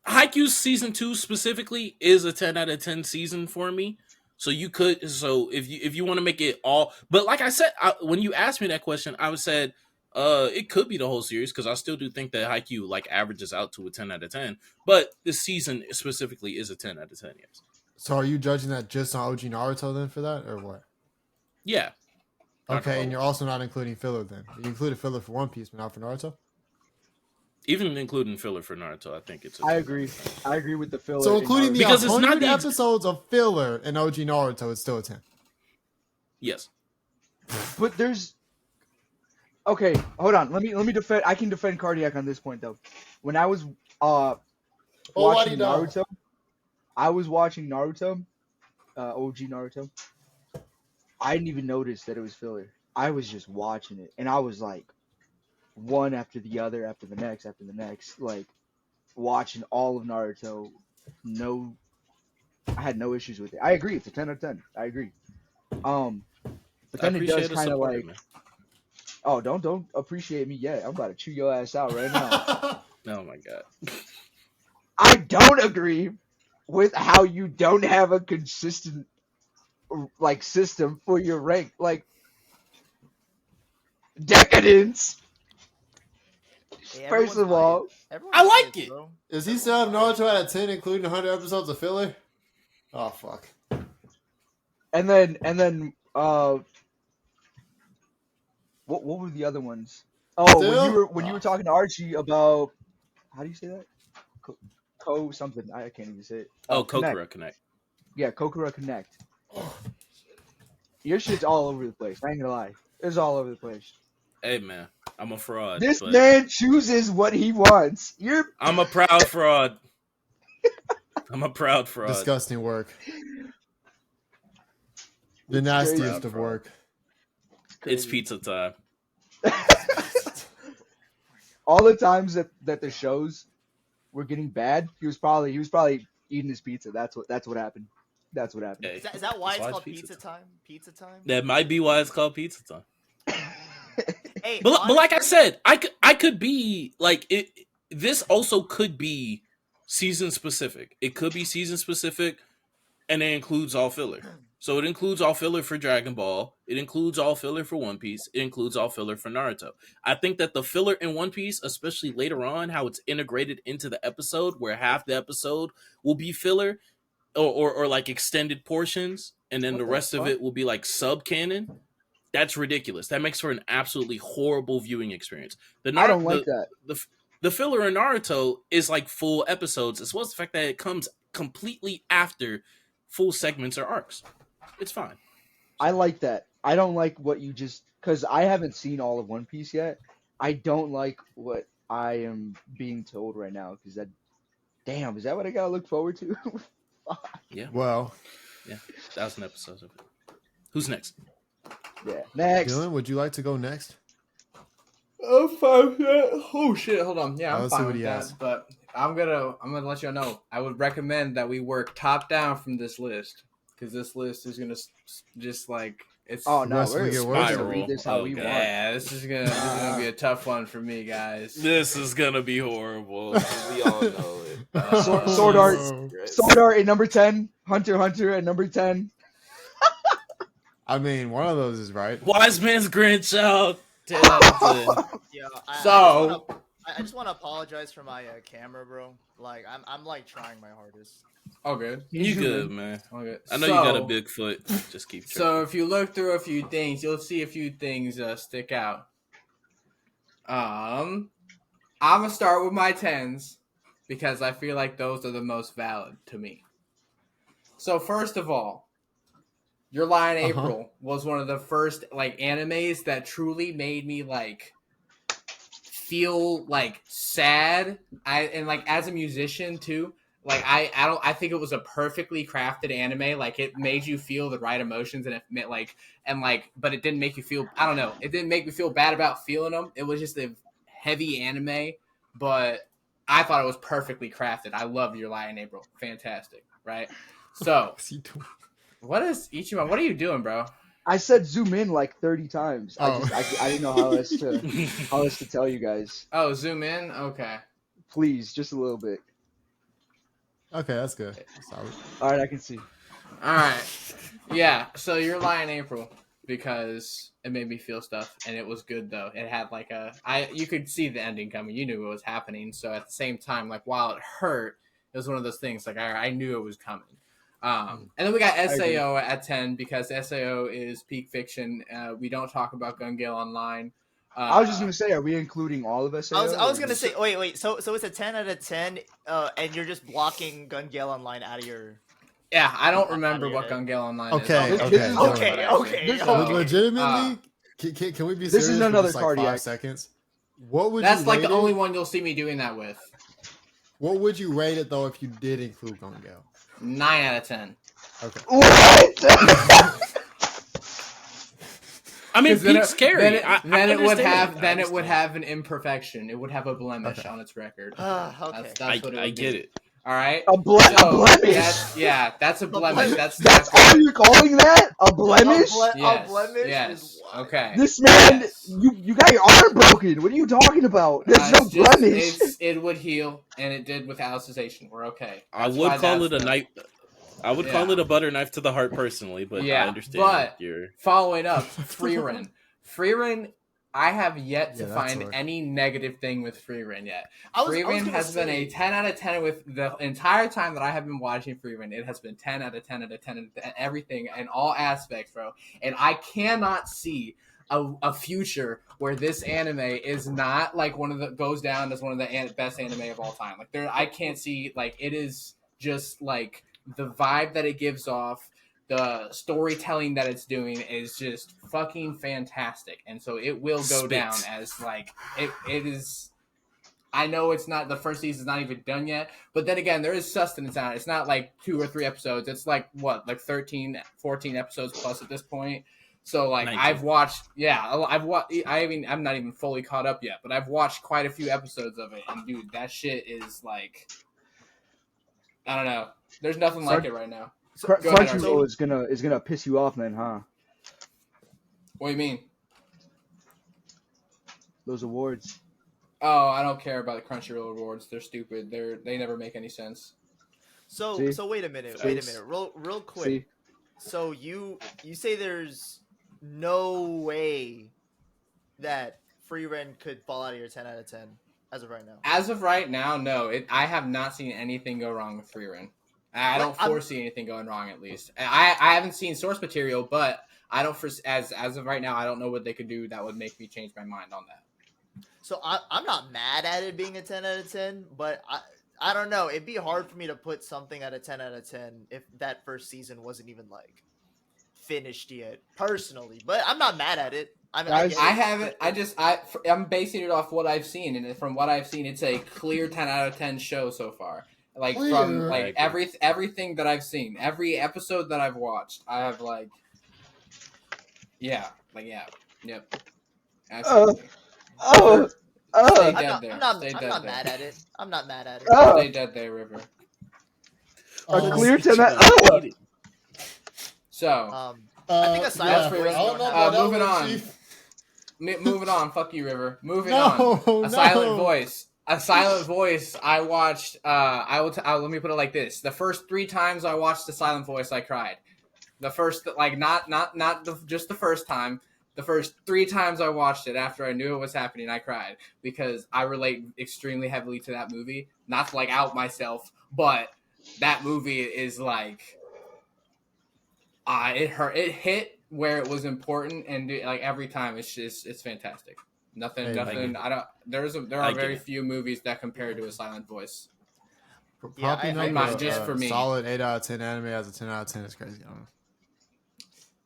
Haikyuu season 2 specifically is a 10 out of 10 season for me. So if you want to make it all, but like I said, when you asked me that question, I said it could be the whole series because I still do think that Haikyuu like averages out to a 10 out of 10. But this season specifically is a 10 out of 10. Yes. So are you judging that just on OG Naruto then for that, or what? Yeah. Okay, and you're also not including filler then. You included filler for One Piece, but not for Naruto. Even including filler for Naruto, I think it's. I agree. I agree with the filler. So in including the Naruto. Because it's not 100 the ex- episodes of filler in OG Naruto, it's still a 10. Yes. But there's. Okay, hold on. Let me defend. I can defend Kardiac on this point though. When I was watching Naruto, I was watching Naruto, OG Naruto. I didn't even notice that it was filler. I was just watching it, and I was like, one after the other, after the next, like watching all of Naruto. No, I had no issues with it. I agree. It's a 10 out of 10. I agree. But I then it does appreciate the kind of support, like, man. oh, don't appreciate me yet. I'm about to chew your ass out right now. Oh my god. I don't agree with how you don't have a consistent like system for your rank. Like decadence. Hey, First everyone's of all, biased. Everyone's I like biased, it. bro. Is he still have Naruto at a 10, including 100 episodes of filler? Oh fuck. and then what were the other ones? Oh, Still? when you were talking to Archie about how do you say that? Co something. I can't even say it. Connect. Kokura Connect. Yeah, Kokura Connect. Your shit's all over the place. I ain't gonna lie. It's all over the place. Hey man, I'm a fraud. This but man chooses what he wants. I'm a proud fraud. I'm a proud fraud. Disgusting work. The It's nastiest crazy. of work. It's crazy. pizza time. All the times that the shows were getting bad, he was probably eating his pizza. That's what happened. That's what happened. Hey, Is that why that's it's called pizza time? Pizza time? That might be why it's called pizza time. Hey, But like I honestly, said, I could be like it. This also could be season specific. It could be season specific, and it includes all filler. So it includes all filler for Dragon Ball. It includes all filler for One Piece. It includes all filler for Naruto. I think that the filler in One Piece, especially later on, how it's integrated into the episode, where half the episode will be filler or like extended portions, and then What the the rest of fuck? it will be like sub canon. That's ridiculous. That makes for an absolutely horrible viewing experience. I don't like that. The filler in Naruto is like full episodes, as well as the fact that it comes completely after full segments or arcs. It's fine. I like that. I don't like what you just because I haven't seen all of One Piece yet. I don't like what I am being told right now because damn, is that what I gotta look forward to? Yeah, Well, yeah. 1,000 episodes of it. Who's next? Yeah. Next. Dylan, would you like to go next? I'm fine with that. Oh shit, hold on. Yeah, I'm Let's see fine what with he that. has. But I'm gonna let you know. I would recommend that we work top down from this list because this list is gonna just like It's Oh no, Progressively we're get gonna worse. Spiral. read this how Oh, we God. want. yeah. This is gonna be a tough one for me, guys. This is gonna be horrible. We all know it. Sword Art. Jesus Sword Art at number 10. Hunter x Hunter at number 10. I mean, one of those is right. Wise man's grandchild. 10 out of 10. Yeah. So- I just want to apologize for my camera, bro. Like I'm like trying my hardest. Oh, good. You Zoom good, in. man. Oh, good. I know you got a Bigfoot. Just keep So if you look through a few things, you'll see a few things stick out. I'm gonna start with my 10s because I feel like those are the most valid to me. So first of all, Your Lie in April was one of the first like animes that truly made me like feel like sad. And like as a musician too. Like I think it was a perfectly crafted anime. Like it made you feel the right emotions, and it meant but it didn't make you feel. I don't know. It didn't make me feel bad about feeling them. It was just a heavy anime, but I thought it was perfectly crafted. I love Your Lie in April. Fantastic, right? So What's he doing? what is Ichiban? What are you doing, bro? I said zoom in like 30 times. Oh. I didn't know how else to tell you guys. Oh, zoom in. Okay. Please, just a little bit. Okay, that's good. Solid. All right, I can see. All right. Yeah. So Your Lie in April because it made me feel stuff, and it was good though. It had like you could see the ending coming. You knew what was happening. So at the same time, like while it hurt, it was one of those things like I knew it was coming. And then we got SAO at 10 because SAO is peak fiction. We don't talk about Gun Gale Online. I was just gonna say, are we including all of us? I was gonna say, wait. So it's a 10 out of 10, and you're just blocking Gun Gale Online out of your. Yeah, I don't remember what Gun Gale Online Okay, is. okay. Legitimately, can we be This serious is for another just, like Kardiac. 5 seconds? What would That's you like rate the only it? one you'll see me doing that with. What would you rate it though if you did include Gun Gale? 9 out of 10. Okay. What? I mean, 'Cause then Pete's scary. Then it would have understand. have an imperfection. It would have a blemish Okay. on its record. Okay. That's what it would I get be. it. All right. A blemish. That's a blemish. blemish. That's all you're calling that? A blemish? Yes. A blemish Yes. is what? Okay. This man, Yes. you got your arm broken. What are you talking about? There's no It's just- blemish. it would heal, and it did with alicization. We're okay. I That's would why call that's it a the- knife. I would call it a butter knife to the heart personally, but I Yeah, understand but- your. Following up, Frieren. Frieren, I have yet to Yeah, that's find hard. any negative thing with Frieren yet. I was Frieren gonna has been say- a 10 out of 10 with the entire time that I have been watching Frieren. It has been 10 out of 10 out of 10 out of everything in all aspects, bro. And I cannot see a future where this anime is not like goes down as one of the best anime of all time. Like I can't see it is just like the vibe that it gives off. The storytelling that it's doing is just fucking fantastic, and so it will go Spit. down as like it is. I know it's not the first season's not even done yet, but then again, there is sustenance on it. It's not like 2 or 3 episodes. It's like 13, 14 episodes plus at this point. So like 19. I've watched, I'm not even fully caught up yet, but I've watched quite a few episodes of it, and dude, that shit is like, I don't know. There's nothing like it right now. Go ahead, Crunchyroll Archie. is gonna piss you off, man, huh? What do you mean? Those awards. Oh, I don't care about the Crunchyroll awards. They're stupid. They never make any sense. So See? wait a minute, See? real quick. See? So you say there's no way that Frieren could fall out of your 10 out of 10 as of right now. As of right now, no. I have not seen anything go wrong with Frieren. I don't foresee anything going wrong. At least I haven't seen source material, but I don't as of right now. I don't know what they could do that would make me change my mind on that. So I'm not mad at it being a 10 out of 10, but I don't know. It'd be hard for me to put something at a 10 out of 10 if that first season wasn't even like finished yet, personally. But I'm not mad at it. Guys, I haven't. I'm basing it off what I've seen, and from what I've seen, it's a clear 10 out of 10 show so far. Like Clear. from like everything that I've seen, every episode that I've watched, I have yep, absolutely. Oh, Stay I'm dead not, there. I'm not, Stay I'm dead not there. mad at it. I'm not mad at it. Oh. Stay dead there, River. a clear 10 Ichiban. So Um, I think a silent voice I don't know don't about that moving one, on. Chief. Moving on. Fuck you, River. Moving No, on. A silent no. voice. A silent voice. I watched. Let me put it like this: the first 3 times I watched the silent voice, I cried. The first, like, just the first time. The first 3 times I watched it after I knew it was happening, I cried because I relate extremely heavily to that movie. Not to like out myself, but that movie is like, it hurt. It hit where it was important, and like every time, it's fantastic. Nothing. Hey, I don't. There I are get very it. few movies that compare to a silent voice. Yeah, Popping I up not a, just for me. solid 8 out of 10 anime as a 10 out of 10 is crazy. I don't know.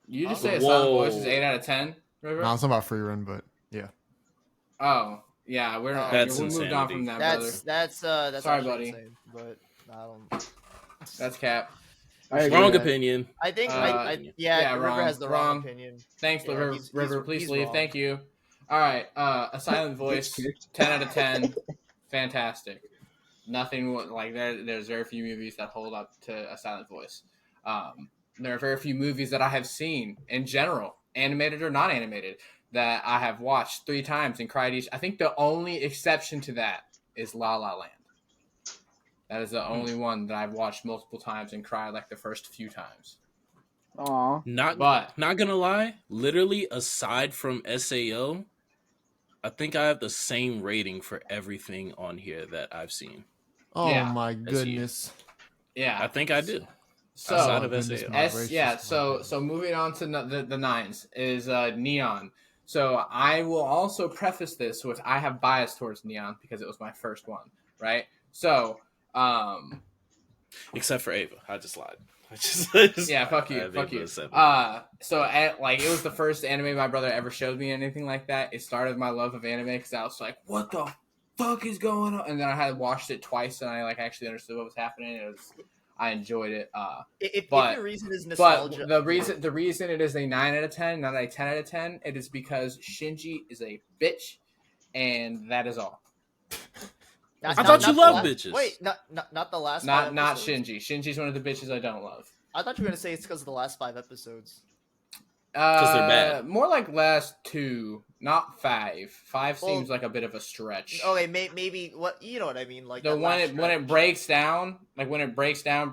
You just Oh. say a silent voice is Whoa. 8 out of 10, River? No, I'm talking about Frieren, but yeah. Oh, yeah, we're That's we moved on insanity. from that, brother. That's Sorry, actually buddy. insane, but I don't. That's cap. I agree. Wrong Yeah. opinion. I think Yeah, yeah, River wrong, has the wrong. wrong opinion. Thanks, Yeah, River. he's- River, please he's leave. wrong. Thank you. All right, a silent voice, 10 out of 10, fantastic. Nothing like there's very few movies that hold up to a silent voice. There are very few movies that I have seen in general, animated or non animated, that I have watched 3 times and cried each. I think the only exception to that is La La Land. That is the only one that I've watched multiple times and cried like the first few times. Aw. Not gonna lie, literally aside from SAO, I think I have the same rating for everything on here that I've seen. Oh Yeah, my you. goodness. Yeah, I think I do. So Outside Oh, of goodness, SAO. my gracious, my goodness. So moving on to the nines is Neon. So I will also preface this with I have bias towards Neon because it was my first one, right? So Except for Ava. I just lied. yeah, fuck I you, have fuck Ava you. as 7. Like it was the first anime my brother ever showed me, anything like that. It started my love of anime because I was like, what the fuck is going on? And then I had watched it twice, and I like actually understood what was happening. I enjoyed it. If But- your reason is But nostalgia, the reason it is a 9 out of 10, not a 10 out of 10, it is because Shinji is a bitch, and that is all. Not- I not- thought not you the loved last- bitches. Wait, not the last. Not 5 not episodes? Shinji. Shinji's one of the bitches I don't love. I thought you were gonna say it's because of the last 5 episodes. Because they're bad. More like last 2, not 5. 5 Well, seems like a bit of a stretch. Okay, maybe what you know what I mean, like The that when last it stretch. breaks down, like when it breaks down,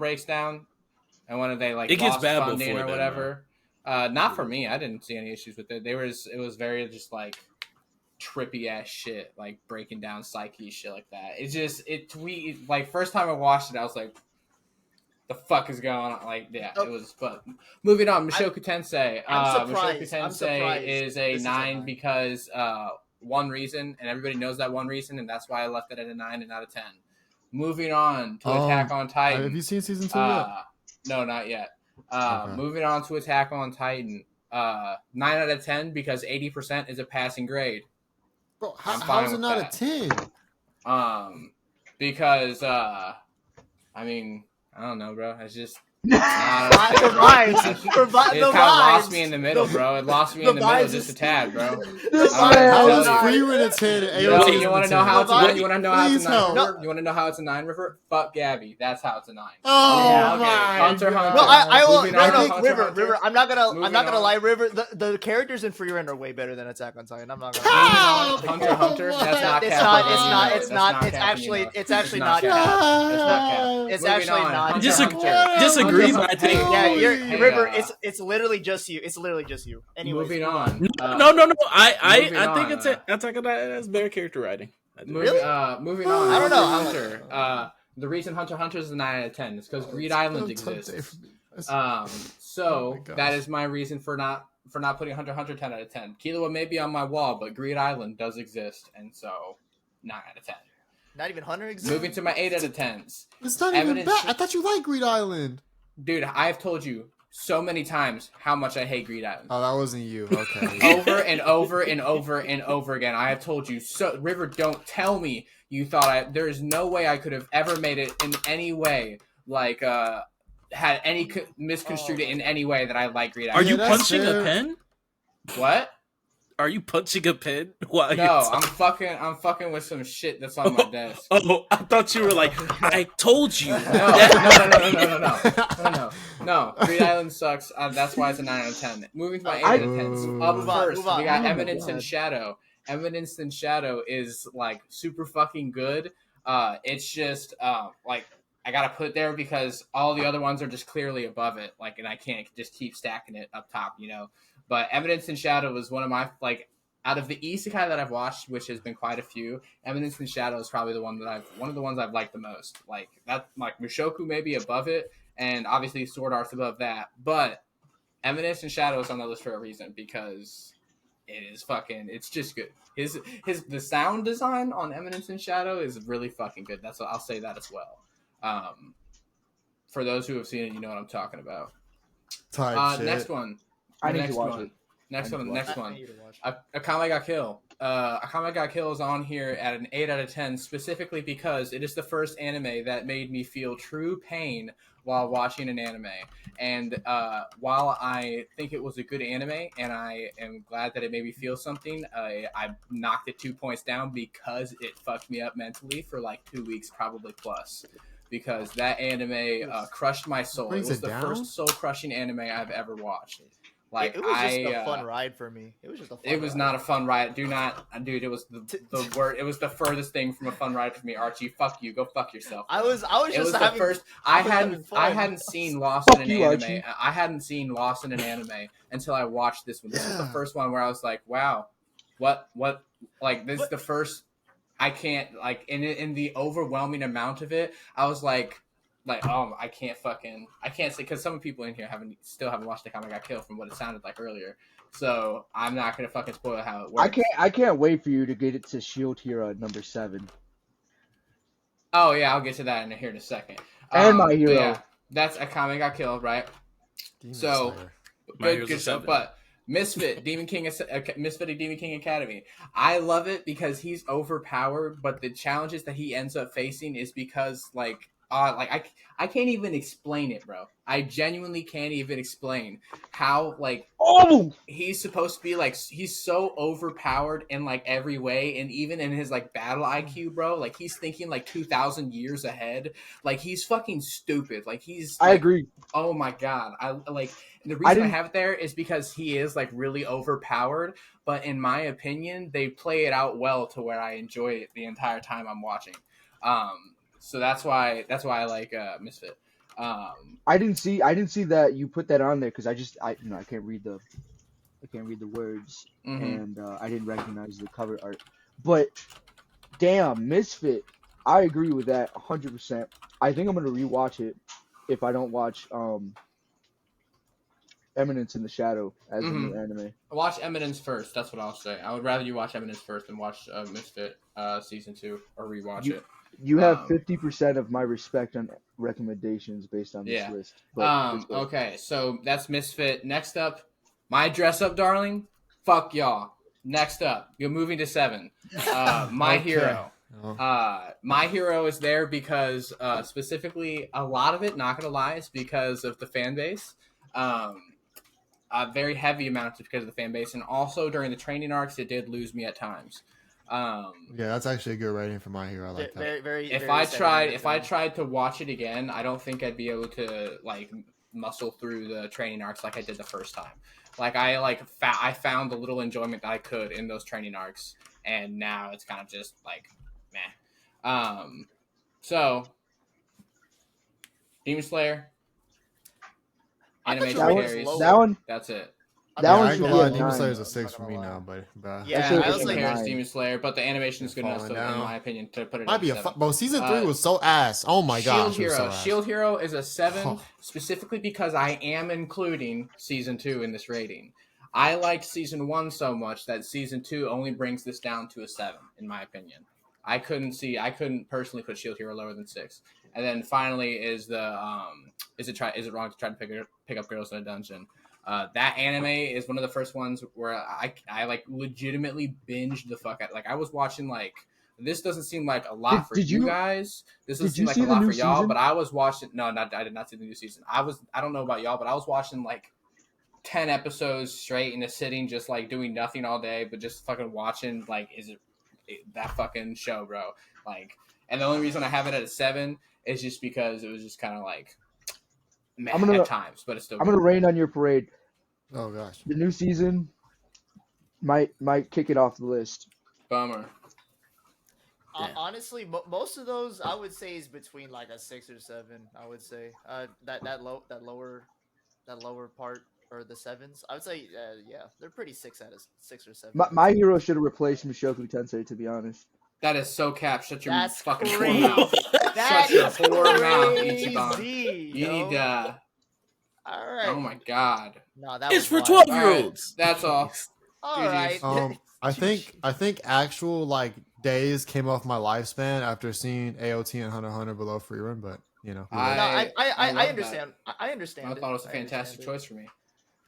and when they like It gets lost bad funding before or then, whatever. Not for me. I didn't see any issues with it. It was very just like trippy ass shit, like breaking down psyche shit like that. Like first time I watched it, I was like, the fuck is going on? Like, yeah, Oh. it was. But moving on, Mushoku Tensei. I'm Mushoku surprised. I'm Tensei surprised is a this is a 9 9. because one reason, and everybody knows that one reason, and that's why I left it at a 9 and not a 10. Moving on to Attack on Titan. Have you seen season 2 yet? No, not yet. Okay. Moving on to Attack on Titan. 9 out of 10 because 80% is a passing grade. Bro, I'm how fine is it with not that. a 10? Because I mean, I don't know, bro. It's just The vibes. it kind of lost me in the middle, bro. It lost me the in the middle vibes just is- a tad, bro. This How man How tell is you. Frieren a 10 and You, AOT is want to a know 10? how it's Please you want to know how it's a 9 help. river? You want to know how it's a 9 river? Fuck Gabby. That's how it's a 9. Oh Yeah, okay. my Hunter, God. Hunter. No, I will. Moving No, on to no, Hunter, River, Hunter. River. I'm not Moving gonna on. lie, River. The characters in Frieren are way better than Attack on Titan. I'm not gonna. How? lie. Hunter, Hunter. Oh That's my not It's capping, not. you It's know. not. That's It's not. capping, It's you actually. know. It's actually not not. capping. Cap. It's not capping. It's Moving actually on. not. Hunter, Disagree- Hunter. disagree, Hunter, my Hunter. take. Yeah, Hey, River. It's literally just you. It's literally just you. Anyways, moving move on. No. I moving think on, it's Attack on Titan has better character writing. I do. Moving on. I don't know. Hunter. The reason Hunter Hunter is a 9 out of 10 is because Greed Island exists. So my gosh. that is my reason for not putting Hunter Hunter 10 out of 10. Killua may be on my wall, but Greed Island does exist, and so 9 out of 10. Not even Hunter exists. Moving to my 8 out of 10s. It's not even Evidence- bad. I thought you liked Greed Island. Dude, I've told you so many times how much I hate Greed Island. Oh, that wasn't you. Okay. Over and over and over and over again. I have told you so. River, don't tell me you thought there is no way I could have ever made it in any way, like had any misconstrued it in any way that I like Greed Are Island. you that's punching fair. a pen? What? Are you punching a pen while you're No, talking? I'm fucking with some shit that's on my desk. Oh, I thought you were like, I told you. No, no. Greed Island sucks. That's why it's a 9 out of 10. Moving to my 8 out of 10. Up Move on, first, move on. we got Oh my Eminence and God. Shadow. Eminence and Shadow is like super fucking good. It's just like I gotta put it there because all the other ones are just clearly above it. Like, and I can't just keep stacking it up top, you know. But Eminence and Shadow was one of my like. Out of the isekai that I've watched, which has been quite a few, Eminence and Shadow is probably one of the ones I've liked the most. Like that, like Mushoku maybe above it, and obviously Sword Art's above that. But Eminence and Shadow is on the list for a reason because it's just good. The sound design on Eminence and Shadow is really fucking good. I'll say that as well. For those who have seen it, you know what I'm talking about. Type shit. Next one. I need to watch it. Next I need one. to watch Akame ga Kill. Akame ga Kill is on here at an 8 out of 10 specifically because it is the first anime that made me feel true pain while watching an anime. And while I think it was a good anime and I am glad that it made me feel something, I knocked it 2 points down because it fucked me up mentally for like 2 weeks, probably plus. Because that anime crushed my soul. It Brings was it the down? first soul-crushing anime I've ever watched. Like it was just a fun ride for me. It was just a fun It was ride. not a fun ride. Dude, it was the word. It was the furthest thing from a fun ride for me, Archie. Fuck you. Go fuck yourself. I was It was just having, the first. I was having fun. I hadn't seen Lost Fuck in an you, anime. Archie. I hadn't seen Lost in an anime until I watched this one. This was the first one where I was like, wow, what, like this is the first. I can't like in the overwhelming amount of it. I was like I can't say because some people in here still haven't watched Akame ga Kill from what it sounded like earlier. So I'm not gonna fucking spoil how it works. I can't wait for you to get it to Shield Hero at number 7. Oh yeah, I'll get to that here in a second. And My but Hero. yeah, that's Akame ga Kill, right? Demon So Slayer. My Hero's good a stuff. 7. But Misfit, Misfit of Demon King Academy. I love it because he's overpowered, but the challenges that he ends up facing is because I can't even explain it, bro. I genuinely can't even explain how Oh! he's supposed to be he's so overpowered in like every way, and even in his like battle IQ, bro. Like he's thinking like 2,000 years ahead. Like he's fucking stupid. Like he's. I agree. Oh my god! And the reason I have it there is because he is like really overpowered. But in my opinion, they play it out well to where I enjoy it the entire time I'm watching. So that's why I like Misfit. I didn't see that you put that on there because I can't read the words and I didn't recognize the cover art. But damn, Misfit, I agree with that 100%. I think I'm gonna rewatch it if I don't watch Eminence in the Shadow as a new anime. Watch Eminence first. That's what I'll say. I would rather you watch Eminence first than watch Misfit season 2 or rewatch it. You have 50% of my respect on recommendations based on this list. But okay, so that's Misfit. Next up, My Dress Up Darling. Fuck y'all. Next up, you're moving to 7. My Hero. My Hero is there because specifically a lot of it, not gonna lie, is because of the fan base. A very heavy amount because of the fan base, and also during the training arcs, it did lose me at times. Yeah, that's actually a good rating for My Hero. I like that. If I tried to watch it again, I don't think I'd be able to like muscle through the training arcs like I did the first time. Like I found the little enjoyment that I could in those training arcs, and now it's kind of just like meh. So Demon Slayer, animation carries. That one. That's it. That I one ain't should gonna be lie, a Demon 9. Slayer's a 6 for me now, but Yeah, That I shit was like, compares 9. Demon Slayer, but the animation is good enough, falling so, in down. my opinion, to put it might at be a 7. bro. Season 3 was so ass. Oh my gosh, Shield it was Hero. so ass. Shield Hero is a 7, Oh. specifically because I am including season 2 in this rating. I liked season 1 so much that season 2 only brings this down to a 7, in my opinion. I couldn't personally put Shield Hero lower than 6. And then finally is the is it wrong to try to pick up girls in a dungeon? That anime is one of the first ones where I like legitimately binged the fuck out. Like I was watching this doesn't seem like a lot for you guys. This doesn't seem like a lot for y'all, but I was watching. No, I did not see the new season. I don't know about y'all, but I was watching like 10 episodes straight in a sitting, just like doing nothing all day, but just fucking watching, like, that fucking show, bro? Like, and the only reason I have it at a 7 is just because it was just kind of like meh at times, but it's still. I'm gonna rain on your parade. Oh gosh. The new season might kick it off the list. Bummer. Honestly, most of those I would say is between like a 6 or 7. I would say that lower part or the 7s. I would say yeah, they're pretty 6 out of 6 or 7. My hero should have replaced Mushoku Tensei, to be honest. That is so cap. Shut your That's fucking poor crazy. mouth. That's Shut your poor mouth, crazy, Ichiban. You need All right. Oh my god. No, that It's was for wild. 12-year-olds. That's all. All GG's. right. I think actual like days came off my lifespan after seeing AOT and Hunter x Hunter below Frieren, but you know. No, I I understand. I understand. I thought it was a I fantastic understand choice for me. it.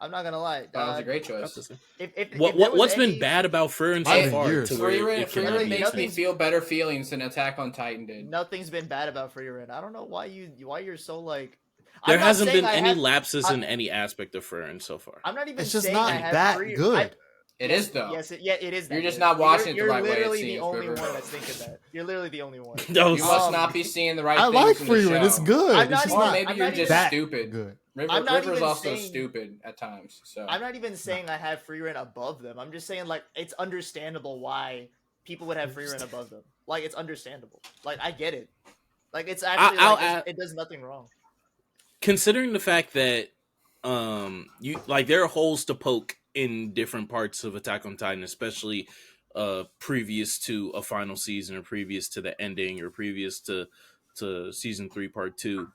I'm not gonna lie. That was a great choice. If What's been bad about Frieren so I've far? been To where Frieren it cannot be makes me changed? feel better feelings than Attack on Titan did. Nothing's been bad about Frieren. I don't know why you're so like. There I'm not hasn't saying been I any have- lapses in any aspect of Frieren so far. I'm not even. It's just saying not I have that Frieren. good. It is though. Yes, it is. That You're just good. not watching it the You're right way, it literally the seems, only River. one that's thinking that. You're literally the only one. No, You must not be seeing the right I things like in the Frieren. show. It's good. I'm It's not just even- Or not maybe I'm you're not just that stupid. good. I'm not River's even also saying- stupid at times. So I'm not even saying I have Frieren above them. I'm just saying like it's understandable why people would have Frieren above them. Like it's understandable. Like I get it. Like it's actually it does nothing wrong. considering the fact that you like there are holes to poke in different parts of Attack on Titan, especially previous to a final season or previous to the ending or previous to season 3 part 2.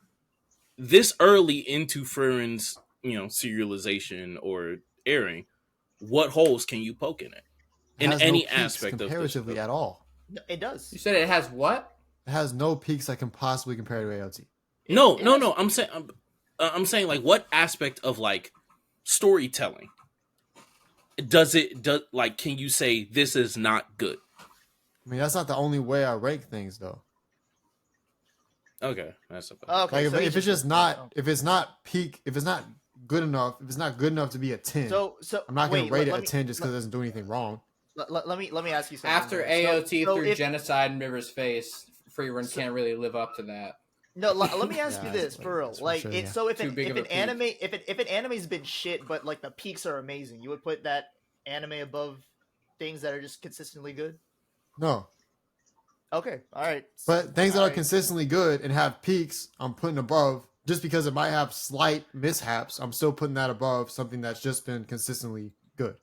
This early into Frieren's, serialization or airing, what holes can you poke in it? It In has any no peaks aspect of this comparatively show. at all. No, it does. you said it has what? It has no peaks that can possibly compare to AOT. No. It has- I'm saying like what aspect of like storytelling does like can you say this is not good? I mean, that's not the only way I rank things, though. Okay, that's okay. Okay, Like so if it's just not, if it's not good enough, if it's not good enough to be a 10, so I'm not going wait, to rate it let a me- 10 just because it doesn't do anything wrong. Let me ask you something. After though. AOT So threw if- genocide in River's face, Frieren can't really live up to that. No, let me ask Yeah, you this that's for real. for Like, sure, it's yeah. so if Too big of a an peak. anime if an anime's been shit, but like the peaks are amazing, you would put that anime above things that are just consistently good. No, Okay, all right. but things that are Alright. consistently good and have peaks, I'm putting above. Just because it might have slight mishaps, I'm still putting that above something that's just been consistently good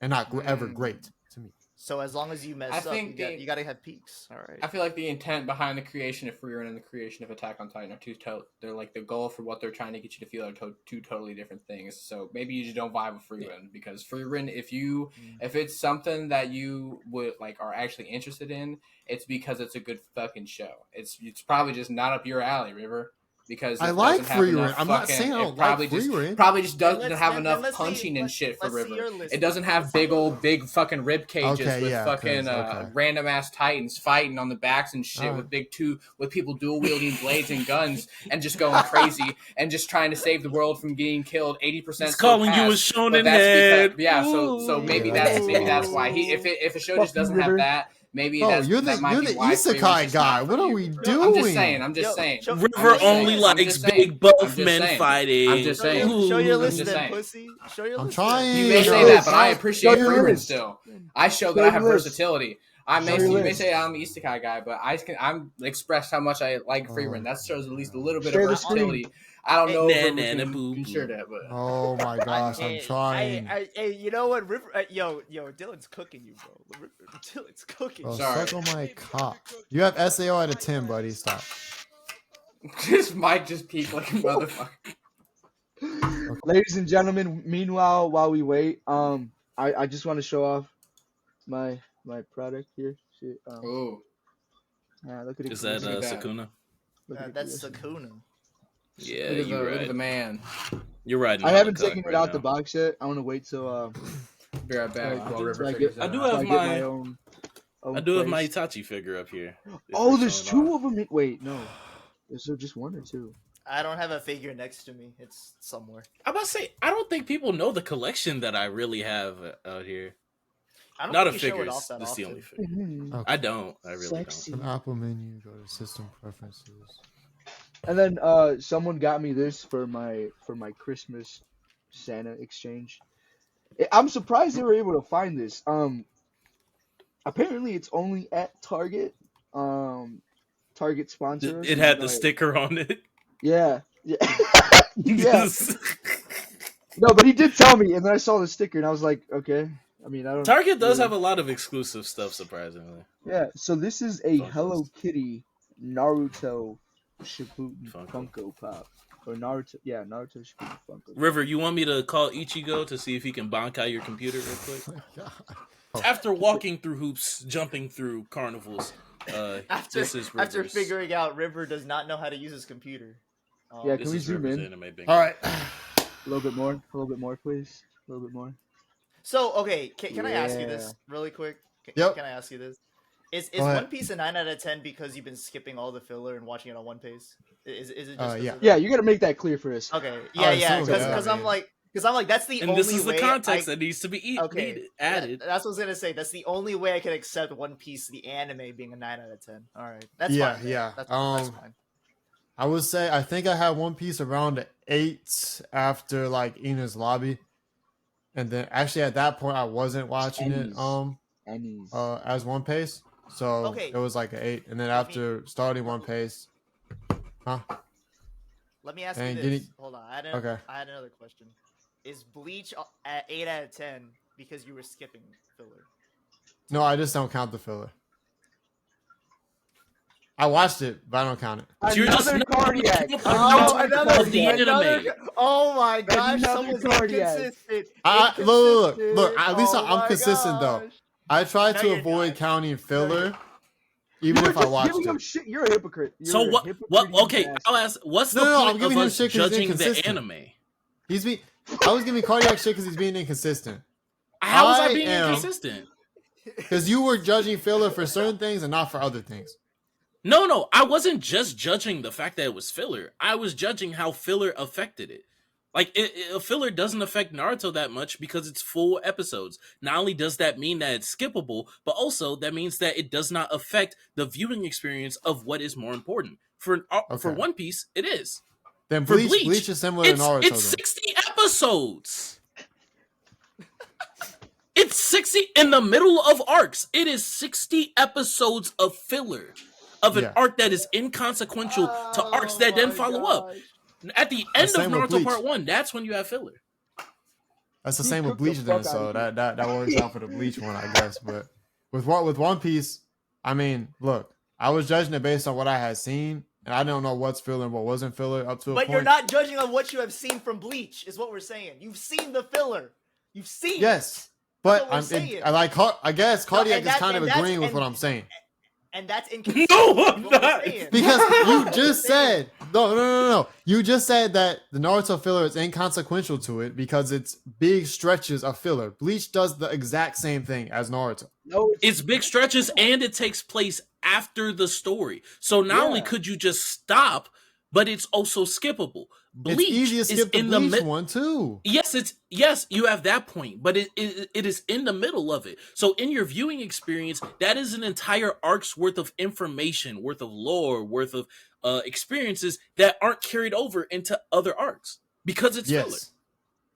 and not ever great to me. So as long as you mess I up, think you gotta have peaks. All right. I feel like the intent behind the creation of Frieren and the creation of Attack on Titan are they're like the goal for what they're trying to get you to feel are two totally different things. So maybe you just don't vibe with Frieren because Frieren, if it's something that you would like are actually interested in, it's because it's a good fucking show. It's probably just not up your alley, River. Because I it like doesn't have Frieren. enough I'm not fucking- saying I it don't probably like just Frieren. probably just doesn't Then let's- have then enough let's see- punching and let's- shit for let's see River. your list. It doesn't have big fucking rib cages Okay, with yeah, fucking 'cause- okay. random ass titans fighting on the backs and shit Alright. with people dual wielding blades and guns and just going crazy and just trying to save the world from getting killed 80%. He's calling you a shonen head. So maybe Yeah, that's why if a show just doesn't have River. that. Maybe Oh, that's you're the that might be why isekai Frieren's just guy. not for What are you, we bro. doing? I'm just saying. I'm Yo, just saying. show- I'm River just saying, only I'm likes just saying, big buff I'm just men saying. fighting. I'm just saying. Show your I'm list just then, saying. pussy. Show your I'm list. trying. You may Show say your that, but I list. appreciate Show your Frieren list. still. I show Show that I have your list. versatility. Show your You may list. say I'm the isekai guy, but I'm express how much I like Oh. Frieren. That shows at least a little bit Share of the screen. versatility. I don't know Nah, if nah, River nah, can boo, can boo. share that, but Oh my gosh, I'm Hey, trying. Hey, you know what, River? Yo, Dylan's cooking you, bro. Dylan's cooking. Oh, you. sorry. suck on my cock. You have SAO at a 10, buddy. Stop. this mic just peaked like a motherfucker. Ladies and gentlemen, meanwhile, while we wait, I just want to show off my product here. Shit, Ooh, look at it. Is that Look at that. Sakuna? Look at it, That's yes. Sakuna. Yeah, look at you're the right. man. You're right. I haven't taken it out the box yet. I want to wait till Be right back Like, while River I figures get- it I do out. have I get my- my own. I do have my place. Itachi figure up here. Oh, there's two of them. Wait, no. Is there just one or two? I don't have a figure next to me. It's somewhere. I'm about to say, I don't think people know the collection that I really have out here. I don't Not of think you show it figures. off that This is the often. only figure. Mhm. Okay. I don't. I really Sexy. An Apple menu, go to system preferences. And then someone got me this for my Christmas Santa exchange. I'm surprised they were able to find this. Apparently it's only at Target. Target sponsor us. It Even had though the sticker on it. yeah, yeah, yeah. No, but he did tell me, and then I saw the sticker, and I was like, okay. I mean, I don't. Target does really- have a lot of exclusive stuff, surprisingly. Yeah. So this is a Funkos. Hello Kitty Naruto Shippuden Funko. Funko Pop. Or Naruto, yeah, Naruto Shippuden Funko. River, you want me to call Ichigo to see if he can bankai your computer real quick? Oh my God. After walking through hoops, jumping through carnivals, After this is after River's. figuring out River does not know how to use his computer. Yeah, This can we is zoom River's in? anime bingo. All right. A little bit more, please. A little bit more. So okay, can I ask you this Yeah. really quick? Yep. Can I ask you this? Is Go ahead. One Piece a 9 out of 10 because you've been skipping all the filler and watching it on One Piece? Is it just 'cause Yeah. of Yeah, that? you got to make that clear for us. Okay. I Yeah, assume, because yeah, I I'm mean- like that's the And only this is the way context that needs to be Okay, added. That's what I was gonna say. That's the only way I can accept One Piece, the anime, being a 9 out of 10. All right, that's Yeah, fine. man. yeah. That's fine. I would say I think I had One Piece around 8 after like Ina's lobby, and then actually at that point I wasn't watching it Annie's. as One Piece, so Okay. it was like an 8, and then Let me- after starting One Piece, Let me ask And you getting- this. Hold on, Okay. I had another question. Is Bleach at 8 out of 10 because you were skipping filler? no, I just don't count the filler. I watched it, but I don't count it. You're just Another not Cardiac. looking for content of the another. anime. Oh my gosh, Another someone's Cardiac. inconsistent. Look. At least Oh I'm my consistent though. gosh. I try No, to you're avoid not. counting No, filler, even You if were I just watched giving him it. shit. You're a hypocrite. You're So a what? hypocrite Okay, bastard. I'll ask. What's the No, I'm point of giving him us shit 'cause he's judging the inconsistent. anime? I was giving Cardiac shit because he's being inconsistent. How was I I being am- inconsistent? Because you were judging filler for certain things and not for other things. No, I wasn't just judging the fact that it was filler. I was judging how filler affected it. Like, filler doesn't affect Naruto that much because it's full episodes. Not only does that mean that it's skippable, but also that means that it does not affect the viewing experience of what is more important. For Okay. One Piece, it is. Then For Bleach is similar to It's Naruto. it's 60 episodes. It's 60 in the middle of arcs. It is 60 episodes of filler of an Yeah. arc that is inconsequential to arcs that then follow up. At the end of same with Naruto Bleach. Part 1, that's when you have filler. That's the He same with cooked the Bleach then, fuck so outta that works out for the Bleach one, I guess. But with One Piece, I mean, look, I was judging it based on what I had seen, and I don't know what's filler and what wasn't filler up to a But point. you're not judging on what you have seen from Bleach, is what we're saying. You've seen the filler. You've seen Yes, it. but what we're saying. I guess Cardiac is kind of and that's- agreeing with and- what I'm saying. And that's inconsistent. No, with I'm what we're not. saying. Because That's you what just we're saying. said no. You just said that the Naruto filler is inconsequential to it because it's big stretches of filler. Bleach does the exact same thing as Naruto. No, It's big stretches and it takes place after the story. So not only Yeah. could you just stop, but it's also skippable. Bleach It's easy to is skip the in Bleach the one too. Yes, you have that point, but it is in the middle of it. So in your viewing experience, that is an entire arc's worth of information, worth of lore, worth of experiences that aren't carried over into other arcs because it's filler, Yes,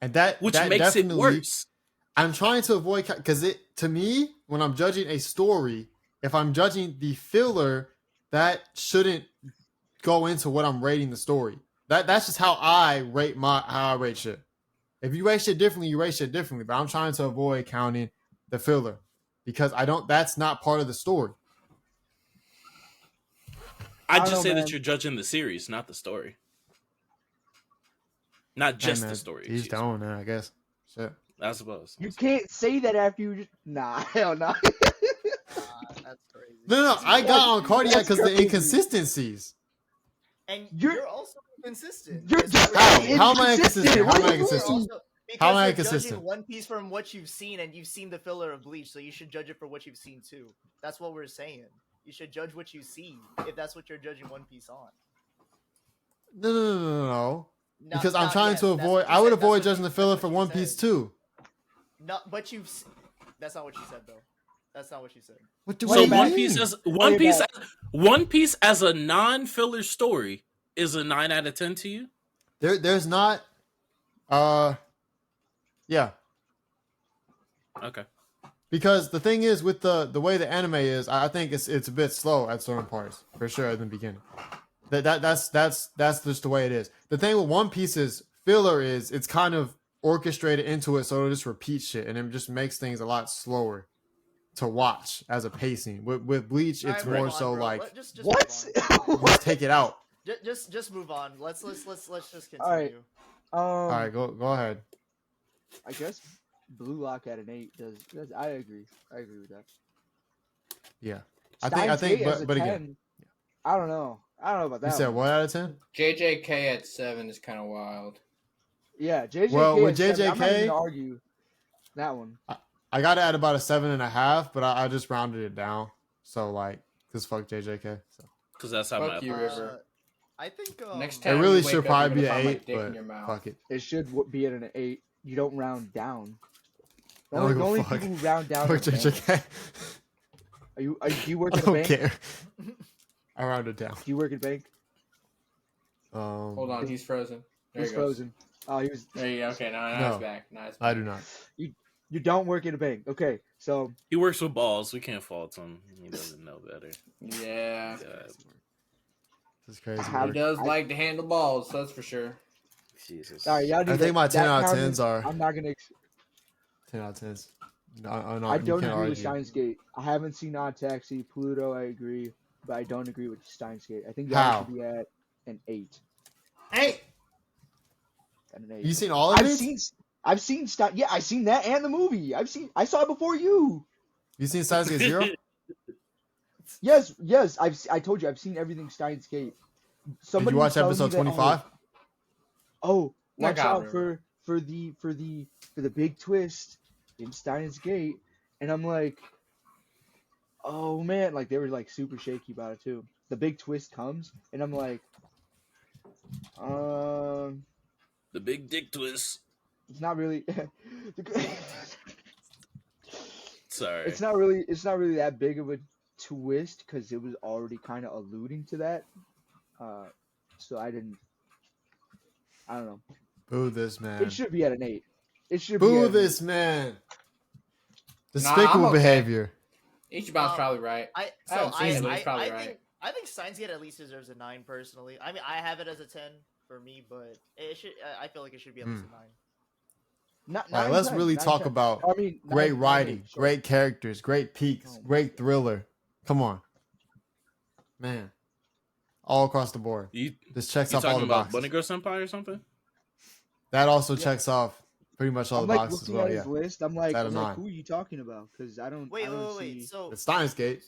and that which that makes it definitely- worse. I'm trying to avoid because to me, when I'm judging a story, if I'm judging the filler, that shouldn't go into what I'm rating the story. That's just how I rate shit. If you rate shit differently, you rate shit differently. But I'm trying to avoid counting the filler because that's not part of the story. I don't just know, say man. that you're judging the series, not the story. Not just Hey, man, the story. He's excuse down there, I guess. Shit. me. I suppose. you can't say that after you just hell no. That's crazy. No, I got on Cardiac That's because the crazy. inconsistencies. And You're- you're also inconsistent. You're Is what we're How? saying. How am I inconsistent? What How am I are you You're inconsistent? also- because How am I you're inconsistent? judging One Piece from what you've seen, and you've seen the filler of Bleach, so you should judge it for what you've seen too. That's what we're saying. You should judge what you see if that's what you're judging One Piece on. No. No, Because I'm no, trying yes, to that's what avoid. you I would said, avoid that's what judging you- the filler that's for what you One Piece said. too. No, but that's not what you said though. That's not what you said. What do So you back. One Piece mean? as Play it back. One Piece as a non-filler story is a 9 out of 10 to you. There's not. Yeah. Okay. Because the thing is, with the way the anime is, I think it's a bit slow at certain parts for sure at the beginning. That's just the way it is. The thing with One Piece is filler is it's kind of orchestrated into it, so it'll just repeat shit, and it just makes things a lot slower to watch as a pacing. With Bleach, it's Alright, move more on, so bro. like Just What? move on. just take it out. Just move on. Let's just continue. Alright. All right, go ahead. I guess Blue Lock at an 8 does. I agree. I agree with that. Yeah, Steins I think, Gate as a but 10, again, I don't know. I don't know about that. you said one. what out of 10? JJK at 7 is kind of wild. Yeah, JJK. Well, with at 7, I'm not even JJK gonna argue that one. I got it at about a 7.5, but I just rounded it down. So like, cause fuck JJK. So Because that's how my Fuck you, River. I think Next it time really you wake should up, probably be you're an gonna find my 8, dick in but your mouth. fuck it. It should be at an 8. You don't round down. The I don't only, give a fuck. people who round down Fuck are banks. JJK. Do you work I at a don't bank? care. I rounded down. Do you work at a bank? Hold on, he's frozen. There He's he goes. frozen. Oh, he was. There you go. Okay, now No. he's back. Now he's back. I do not. You don't work at a bank. Okay, so He works with balls. We can't fault him. He doesn't know better. Yeah. God, This is crazy. How- He does like to handle balls, that's for sure. Jesus. all right, y'all. I think my 10 out of 10s are I'm not gonna. 10 out of 10s. I You don't can't agree with argue. Steins Gate. I haven't seen Odd Taxi, Pluto. I agree, but I don't agree with Steins Gate. I think y'all How? should be at an 8. Hey, At an 8. You seen all of I've it? seen. Yeah, I've seen that and the movie. I saw it before you. You seen Steins Gate 0? Yes. I told you I've seen everything Steins Gate. Did Somebody you watch was telling me episode that, 25? Oh, My watch God, out River. for the big twist in Steins Gate, and I'm like, oh man, like they were like super shaky about it too. The big twist comes, and I'm like, The big dick twist. it's not really. Sorry. It's not really that big of a twist because it was already kind of alluding to that. So I don't know. Boo this man. It should be at an 8. It should be Boo at an this man. I'm Despicable okay. behavior. Ichiban's probably right. I haven't seen it, but he's probably right. I think Steins Gate at least deserves a 9 personally. I mean, I have it as a 10 for me, but it should. I feel like it should be at least a 9. Not, All right, 9, let's 10, really 9, talk 10. about I mean, great 9, writing, 8, sure. great characters, great peaks, Oh, great thriller. Come on. Man. All across the board. You This checks you off all talking the about boxes. Bunny Girl Senpai or something? That also Yeah. checks off pretty much all I'm the like boxes as looking well, at yeah. his list. I'm like, Out of 9. who are you talking about? Because I don't. Wait, I don't wait. see... So It's Steins Gate.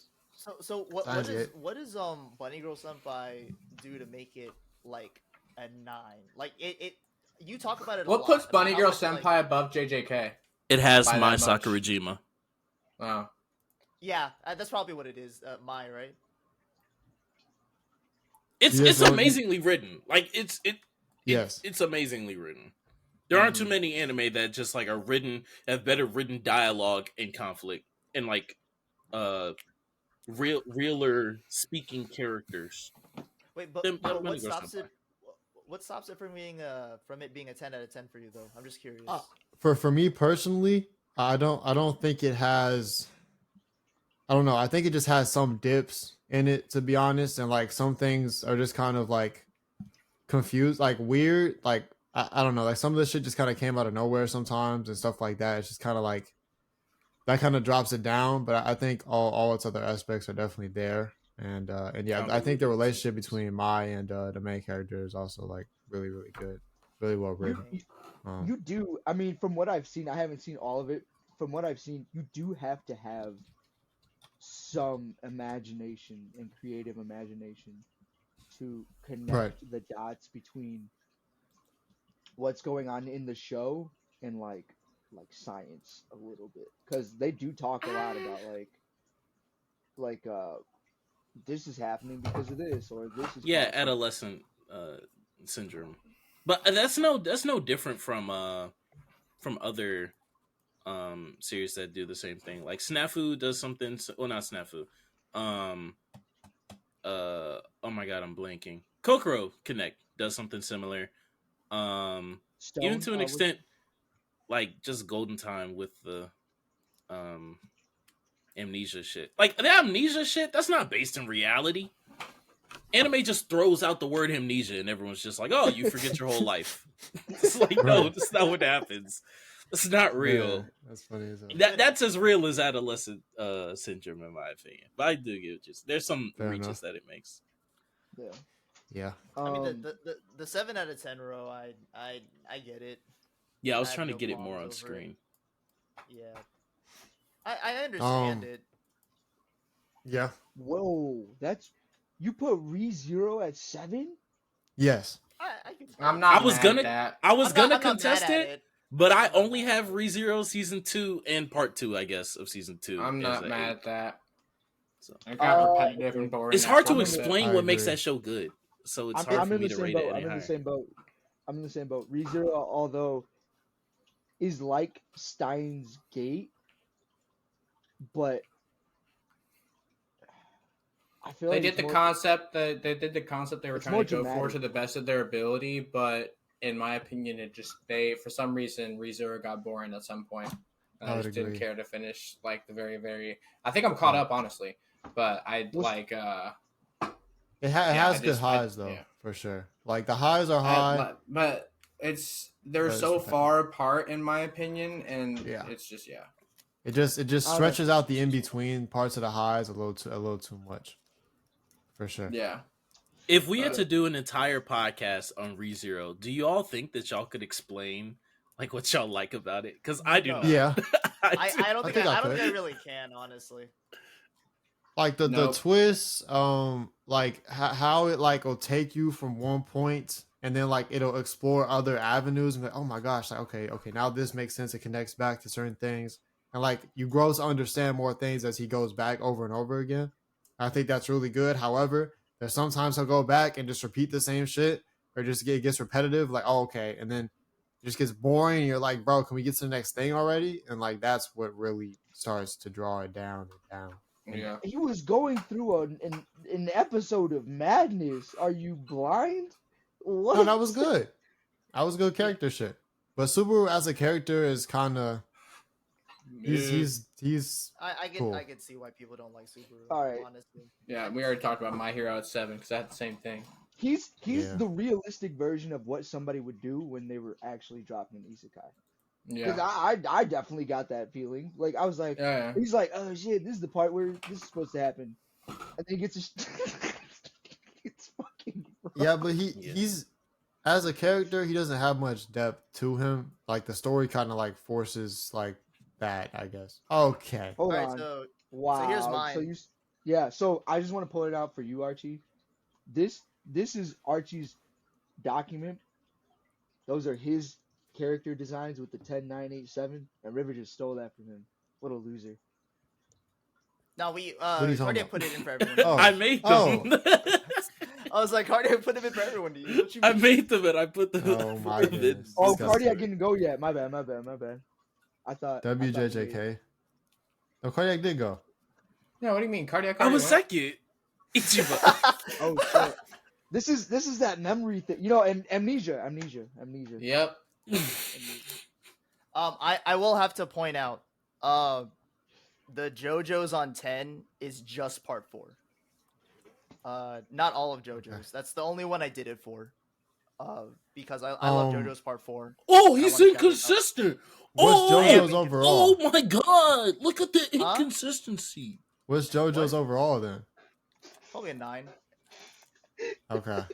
So what Steins is Gate. what does Bunny Girl Senpai do to make it like a 9? Like it you talk about it a What lot puts about Bunny how Girl much, like- Senpai above JJK? It has By my that much. Sakurajima. Oh. Yeah, that's probably what it is. My right. It's Yes, it's well, amazingly written. Like Yes. it's amazily written. There aren't too many anime that just like are written have better written dialogue and conflict and like realer speaking characters. Wait, but, Then but Bunny what Girl stops Senpai. it? What stops it from being a 10 out of 10 for you though? I'm just curious. For me personally, I don't think it has. I don't know. I think it just has some dips in it, to be honest, and like some things are just kind of like confused, like weird. Like I don't know. Like some of this shit just kind of came out of nowhere sometimes and stuff like that. It's just kind of like that kind of drops it down. But I think all its other aspects are definitely there. And yeah, I think the relationship between Mai and the main character is also like really good, really well written. You do. I mean, from what I've seen, I haven't seen all of it. From what I've seen, you do have to have some imagination and creative imagination to connect the dots between what's going on in the show and like science a little bit, because they do talk a lot about like this is happening because of this, or this is Yeah, caused by- adolescent syndrome. But that's no different from other series that do the same thing. Like Snafu does something. Well, not Snafu. Oh my god, I'm blanking. Kokoro Connect does something similar. Even Stone. to an extent, like just Golden Time with the um amnesia shit. Like the amnesia shit, that's not based in reality. Anime just throws out the word amnesia and everyone's just like, oh, you forget your whole life. It's like, no, that's not what happens. It's not real. Yeah, that's funny as hell. That's as real as adolescent syndrome, in my opinion. But I do get just there's some Fair reaches enough. that it makes. Yeah. Yeah. I mean, the 7 out of 10 row, I get it. Yeah, I was I have trying to no get it more on qualms over it. screen. Yeah, I understand it. Yeah. Whoa, that's you put ReZero at 7? Yes. I can. I'm not I was mad gonna- at that. I was I'm gonna not mad contest at it, but I I'm not only mad have at it. ReZero season 2 and part 2, I guess, of season 2. I'm as not a mad 8. at that. So It got repetitive okay. and boring. it's hard after to a bit. explain I what makes agree. that show good. So it's I'm, hard I'm for in me the to same rate boat. it any I'm in higher. the same boat. I'm in the same boat. ReZero, although is like Steins Gate, but I feel They like did it's the more, concept that they did the concept they were it's trying more to go for dramatic. to the best of their ability, but in my opinion, it just they for some reason ReZero got boring at some point. And I I would just didn't agree. care to finish like the very. I think I'm caught up honestly, but I What's- like It Yeah, has I good just- highs though, yeah. for sure. Like the highs are high. but they're But it's so repetitive. far apart in my opinion, and Yeah. it's just It just I don't know. stretches out the in between parts of the highs a little too much. For sure. yeah. If we had to do an entire podcast on ReZero, do you all think that y'all could explain like what y'all like about it? Because I do No. not. Yeah. I don't think I don't think I could. really can, honestly. Like the Nope. twists, like how it like will take you from one point and then like it'll explore other avenues and be like, oh my gosh, like okay, now this makes sense. It connects back to certain things, and like you grow to understand more things as he goes back over and over again. I think that's really good. However, there's sometimes he'll go back and just repeat the same shit, or just gets repetitive. Like, oh okay, and then it just gets boring. And you're like, bro, can we get to the next thing already? And like that's what really starts to draw it down and down. Yeah. He was going through an episode of madness. Are you blind? What? No, that was good. That was good character shit. But Subaru as a character is kind of he's I can Cool. I can see why people don't like Subaru. All right. Honestly. Yeah, we already talked about My Hero at 7 because I had the same thing. He's Yeah. the realistic version of what somebody would do when they were actually dropping an isekai. Because Yeah. I definitely got that feeling. Like I was like, Yeah. he's like, oh shit, this is the part where this is supposed to happen, and then he gets it's fucking wrong. yeah, but Yeah. he's as a character, he doesn't have much depth to him. Like the story kind of like forces like that, I guess. Okay. Hold Alright, on. so Wow. here's mine. Yeah. So I just want to pull it out for you, Archie. This is Archie's document. Those are his character designs with the 10987, and River just stole that from him. What a loser. now we are you talking Cardiac about? put it in for everyone. Oh. I made them. I was like, Cardiac put them in for everyone to use. What you I mean? made them and I put them. Oh my in goodness. Oh, Disgusting. Cardiac didn't go yet. My bad. I thought he did. WJJK. No, Kardiac did go. Yeah, what do you mean? Cardiac I already was went? second. Ichiban. Oh shit. This is that memory thing. You know, amnesia. Yep. I will have to point out, the JoJo's on 10 is just part 4. Not all of JoJo's. Okay. That's the only one I did it for. Because I love JoJo's part 4. Oh, I he's wanna shout it out. inconsistent. What's Oh, JoJo's yeah. overall? Oh my god! Look at the Huh? inconsistency. What's JoJo's What? overall then? Probably a 9. Okay.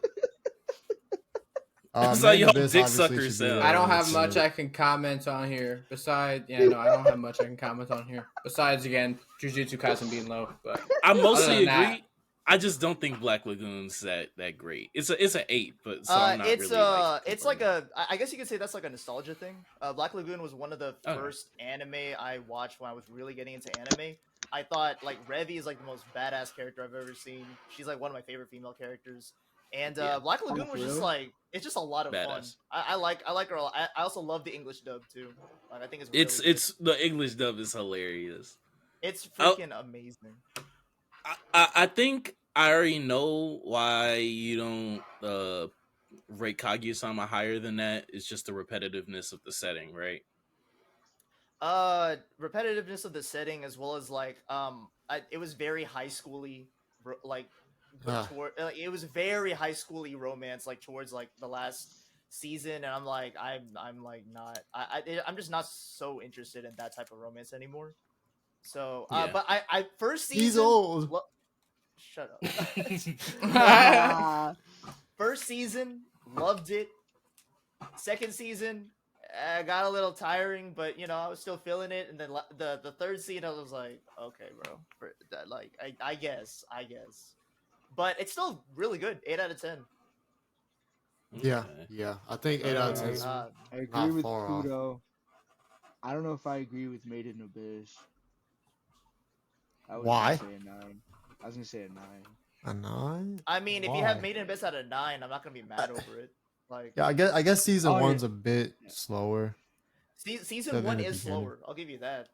That's how Main y'all Abyss dick obviously suckers should be sound. there. I don't have Let's much see. I can comment on here. Besides, I don't have much I can comment on here. Besides, again, Jujutsu Kaisen being low, but I Other mostly than that- agree. I just don't think Black Lagoon's that great. It's an 8, but so I'm not It's really it's like I guess you could say that's like a nostalgia thing. Black Lagoon was one of the Okay. first anime I watched when I was really getting into anime. I thought like Revi is like the most badass character I've ever seen. She's like one of my favorite female characters. And Yeah. Black Lagoon for was just real? like it's just a lot of fun. Badass. I like her a lot. I also love the English dub too. Like I think it's really It's good. it's the English dub is hilarious. It's Oh, freaking amazing. I think I already know why you don't rate Kaguya-sama higher than that. It's just the repetitiveness of the setting, right? Repetitiveness of the setting as well as like it was very high schooly like Ah. toward it was very high schooly romance like towards like the last season, and I'm like I'm like not I'm just not so interested in that type of romance anymore. So Yeah. but I first season He's old. shut up. Ah, First season loved it. Second season got a little tiring, but you know I was still feeling it. And then the third season I was like, okay, bro, like I guess, but it's still really good. 8 out of 10. Yeah, Okay. yeah. I think 8 out of 10 is Uh, I agree not with far off. Kudo. I don't know if I agree with Made in Abyss. I was Why? gonna say a 9. I was gonna say a 9. A 9? I mean, if you have Made in Abyss out of 9, I'm not gonna be mad over it. Like, Yeah, I guess season Oh, yeah. one's a bit Yeah. slower. season Than 1 the is beginning. slower. I'll give you that.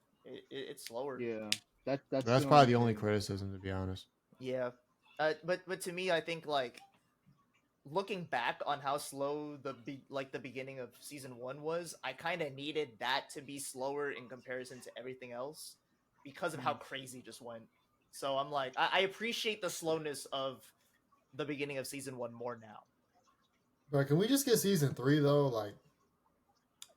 It's slower. Yeah, that's That's probably the only thing. criticism, to be honest. Yeah. But to me, I think like looking back on how slow the beginning of season 1 was, I kind of needed that to be slower in comparison to everything else because of how crazy it just went. So I'm like, I appreciate the slowness of the beginning of season 1 more now. But can we just get season 3 though? Like,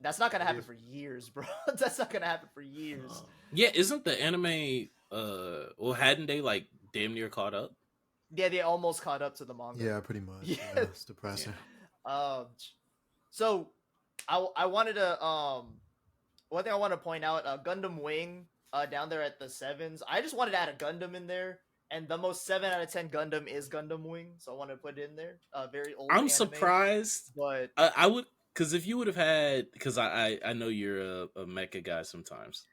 That's not gonna happen for years, bro. That's not gonna happen for years. Yeah, isn't the anime well hadn't they like damn near caught up? Yeah, they almost caught up to the manga. yeah, pretty much. Yeah. Yeah, it's depressing. So I wanted to one thing I want to point out, Gundam Wing down there at the 7s. I just wanted to add a Gundam in there, and the most 7 out of 10 Gundam is Gundam Wing, so I want to put it in there. Very old. I'm anime, surprised. but I would because if you would have had because I know you're a mecha guy sometimes.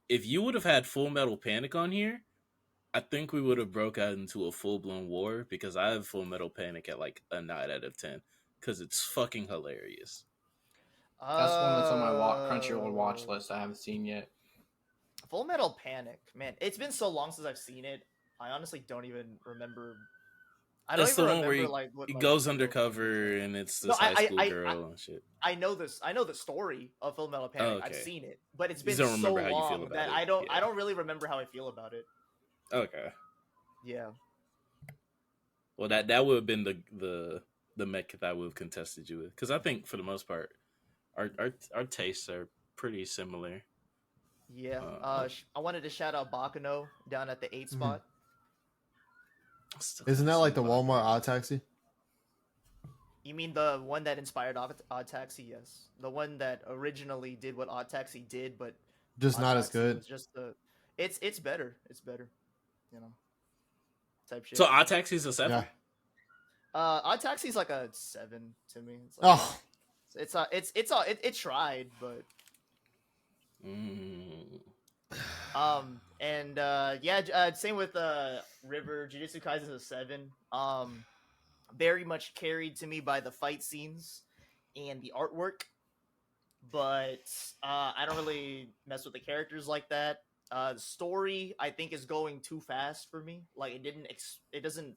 If you would have had Full Metal Panic on here, I think we would have broke out into a full blown war because I have Full Metal Panic at like a 9 out of 10 because it's fucking hilarious. That's one that's on my Crunchyroll watch list. I haven't seen yet. Full Metal Panic, man, it's been so long since I've seen it. I honestly don't even remember. I don't That's even the one remember where like what it like, goes what the- undercover and it's No, this high school girl and shit. I know this. I know the story of Full Metal Panic. Oh, I've okay. seen it, but it's You been don't so remember how you feel long about that it. I don't. Yeah. I don't really remember how I feel about it. Okay. Yeah. Well, that would have been the mech that I would have contested you with because I think for the most part, our tastes are pretty similar. Yeah. I wanted to shout out Bakano down at the 8th spot. Isn't that like the Walmart Odd Taxi? You mean the one that inspired Odd Taxi? Yes, the one that originally did what Odd Taxi did, but Just Odd not as Taxi good. was just the. It's better. It's better. You know. Type shit. So Odd Taxi's a 7. Yeah. Odd Taxi's like a 7 to me. It's like, Oh, it tried, but Mm. same with River. Jujutsu Kaisen is a 7. Very much carried to me by the fight scenes and the artwork, but I don't really mess with the characters like that. The story I think is going too fast for me. Like it doesn't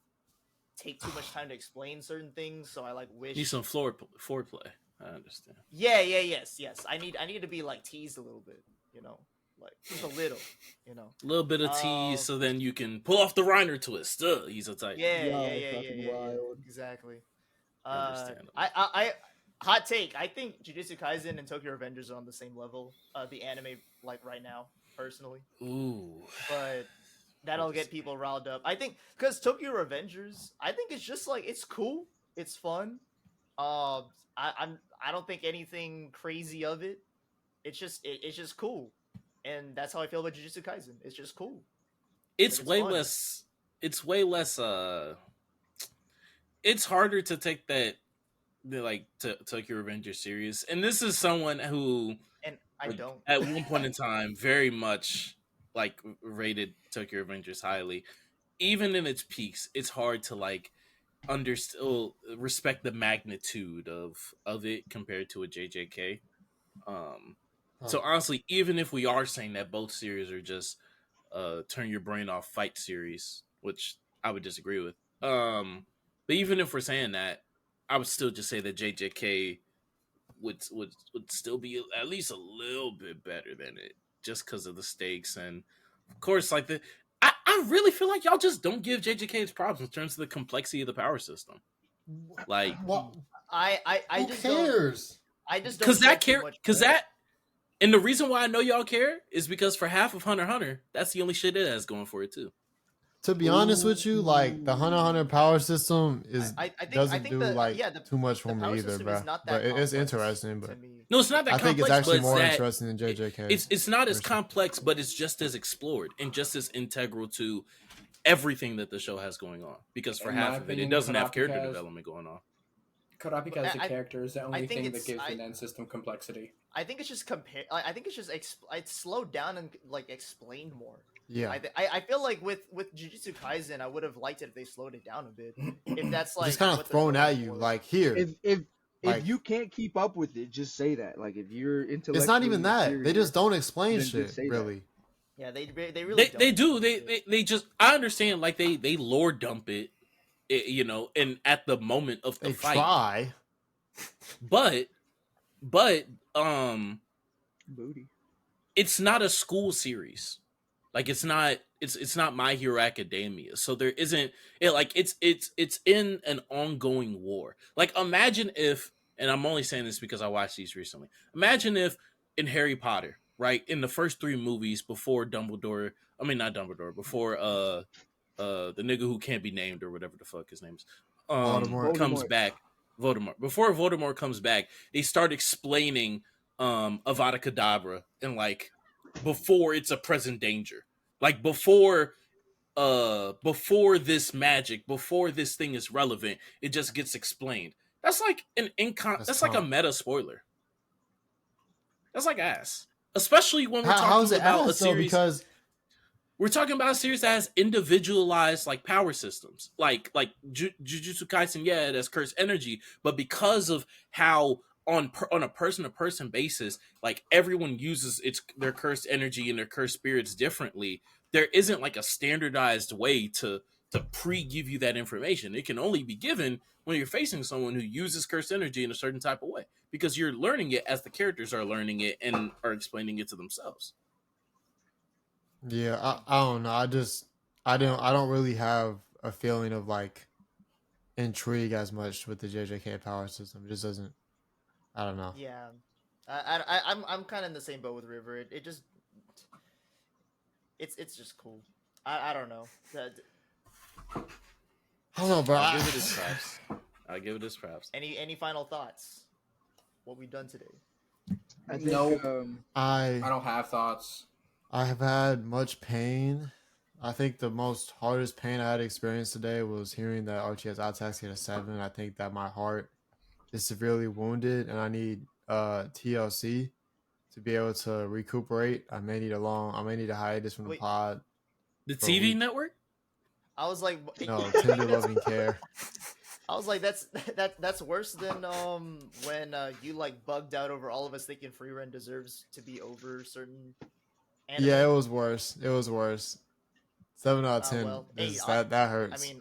take too much time to explain certain things, so I like wish Need some foreplay. I understand. yes. I need to be like teased a little bit, you know, like just a little, you know. A little bit of tease, so then you can pull off the Reiner twist. He's a type. Yeah, fucking wild. exactly. Understandable. I hot take. I think Jujutsu Kaisen and Tokyo Revengers are on the same level. The anime like right now, personally, Ooh. but that'll get people riled up. I think because Tokyo Revengers, I think it's just like it's cool, it's fun. I don't think anything crazy of it. It's just cool, and that's how I feel about Jujutsu Kaisen. It's just cool. It's But it's way fun. less. It's way less. It's harder to take that, like, to Tokyo Revenger serious. And this is someone who, And I like, don't. at one point in time, very much like rated Tokyo Revengers highly. Even in its peaks, it's hard to like respect the magnitude of it compared to a JJK. So honestly, even if we are saying that both series are just turn your brain off fight series, which I would disagree with. But even if we're saying that, I would still just say that JJK would still be at least a little bit better than it, just because of the stakes and of course like I really feel like y'all just don't give JJK its props in terms of the complexity of the power system. Like, What? I Who just cares? don't. I just don't because that care too care much because for it. that and the reason why I know y'all care is because for half of Hunter x Hunter, that's the only shit it has going for it too. To be honest with you, like the Hunter x Hunter power system is I think doesn't do the like yeah the, too much the for power me either, system bro. is not that But it's complex interesting. to But me. No, it's not that I think complex. it's actually but more that, interesting than JJK. It's not as complex, but it's just as explored and just as integral to everything that the show has going on. Because for In my half of it, opinion, it doesn't have Kurapika character has- development going on. Kurapika as a I- character is the I only think thing that it's- gives the I- Nen system complexity. I think it's just I think it's just it's slowed down and like explained more. Yeah, I feel like with Jujutsu Kaisen, I would have liked it if they slowed it down a bit. If that's like just kind of what they're thrown going at you for. like here. If Like- you can't keep up with it, just say that. Like if you're intellectually It's not even that. inferior, They just don't explain then just shit say that. really. Yeah, they really They don't. do. They just I understand like they lore dump it, you know, and at the moment of the They fight. try. But Booty. it's not a school series. Like it's not My Hero Academia. So there isn't it like it's in an ongoing war. Like imagine if, and I'm only saying this because I watched these recently. Imagine if in Harry Potter, right, in the first 3 movies before Dumbledore, I mean not Dumbledore, before the nigga who can't be named or whatever the fuck his name is, Voldemort. comes back. Voldemort. Before Voldemort comes back, they start explaining Avada Kedavra and like before it's a present danger. Like before this magic, before this thing is relevant, it just gets explained. That's like that's like a tough. meta spoiler. That's like ass. Especially when we're How's talking it about a ass though? series. Because We're talking about a series that has individualized like power systems, like Jujutsu Kaisen. Yeah, it has cursed energy, but because of how on a person to person basis, like everyone uses their cursed energy and their cursed spirits differently. There isn't like a standardized way to give you that information. It can only be given when you're facing someone who uses cursed energy in a certain type of way, because you're learning it as the characters are learning it and are explaining it to themselves. yeah, I don't know. I don't really have a feeling of like intrigue as much with the JJK power system. It just doesn't. I don't know. Yeah, I'm kind of in the same boat with River. It just it's just cool. I don't know. I don't know, bro. I'll give it his props. I'll give it his props. Any final thoughts? What we've done today? I think, No. I I don't have thoughts. have had much pain. I think the most hardest pain I had experienced today was hearing that Archie has ataxia at a 7. I think that my heart is severely wounded and I need TLC to be able to recuperate. I may need a hiatus from the Wait. pod. The For a TV week. network? I was like, No, tender loving care. I was like, that's worse than when you like bugged out over all of us thinking Frieren deserves to be over certain. Anime. Yeah, it was worse. It was worse. 7 out of 10. Well, That hurts.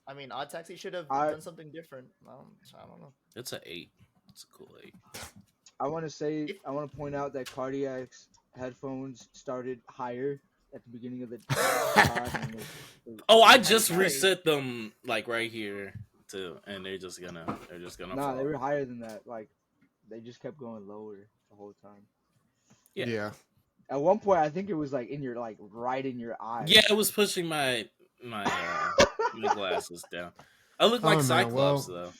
I mean, Odd Taxi should have I- done something different. I don't know. It's an 8. It's a cool 8. I want to point out that Kardiac's headphones started higher at the beginning of the pod. Oh, I just Sorry. reset them like right here too, and they're just gonna Nah, fall. they were higher than that. Like, they just kept going lower the whole time. Yeah. Yeah. At one point, I think it was like right in your eye. Yeah, it was pushing my glasses down. I look like Oh, man, Cyclops well- though.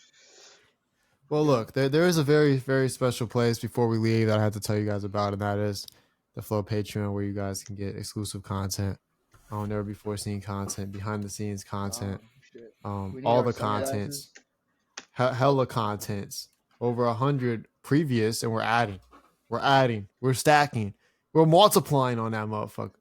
Well, look, there is a very, very special place before we leave that I have to tell you guys about, and that is the Flow Patreon, where you guys can get exclusive content, never before seen content, behind the scenes content, Shit. We need all our the sunglasses. contents, hella contents, over 100 previous, and we're stacking, we're multiplying on that motherfucker.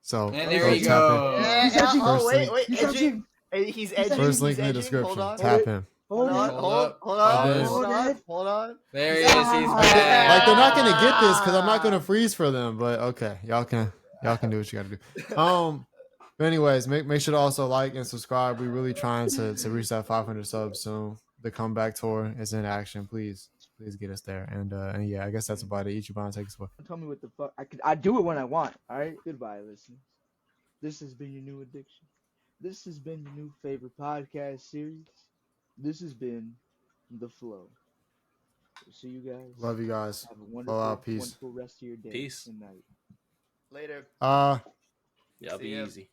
So And there go you tap in. go. Yeah, He's actually- oh wait, Firstly- wait, He's Edgy, actually- Hey, he's edging. First link He's in the edging. Hold description. on. Tap him. Hold on. Hold Hold up. on. And then- Hold on. Hold on. There he is. He's Like, back. Like they're not gonna get this because I'm not gonna freeze for them. But okay, y'all can do what you gotta do. But anyways, make sure to also like and subscribe. We're really trying to reach that 500 subs soon. The comeback tour is in action. Please get us there. And yeah, I guess that's about it. Ichiban, take us away. Tell me what the fuck. I do it when I want. All right. Goodbye, listeners. This has been your new addiction. This has been your new favorite podcast series. This has been The Flow. We'll see you guys. Love you guys. Have a Flow wonderful, out. Peace. wonderful rest of your day Peace. and night. Later. Y'all See be ya. easy.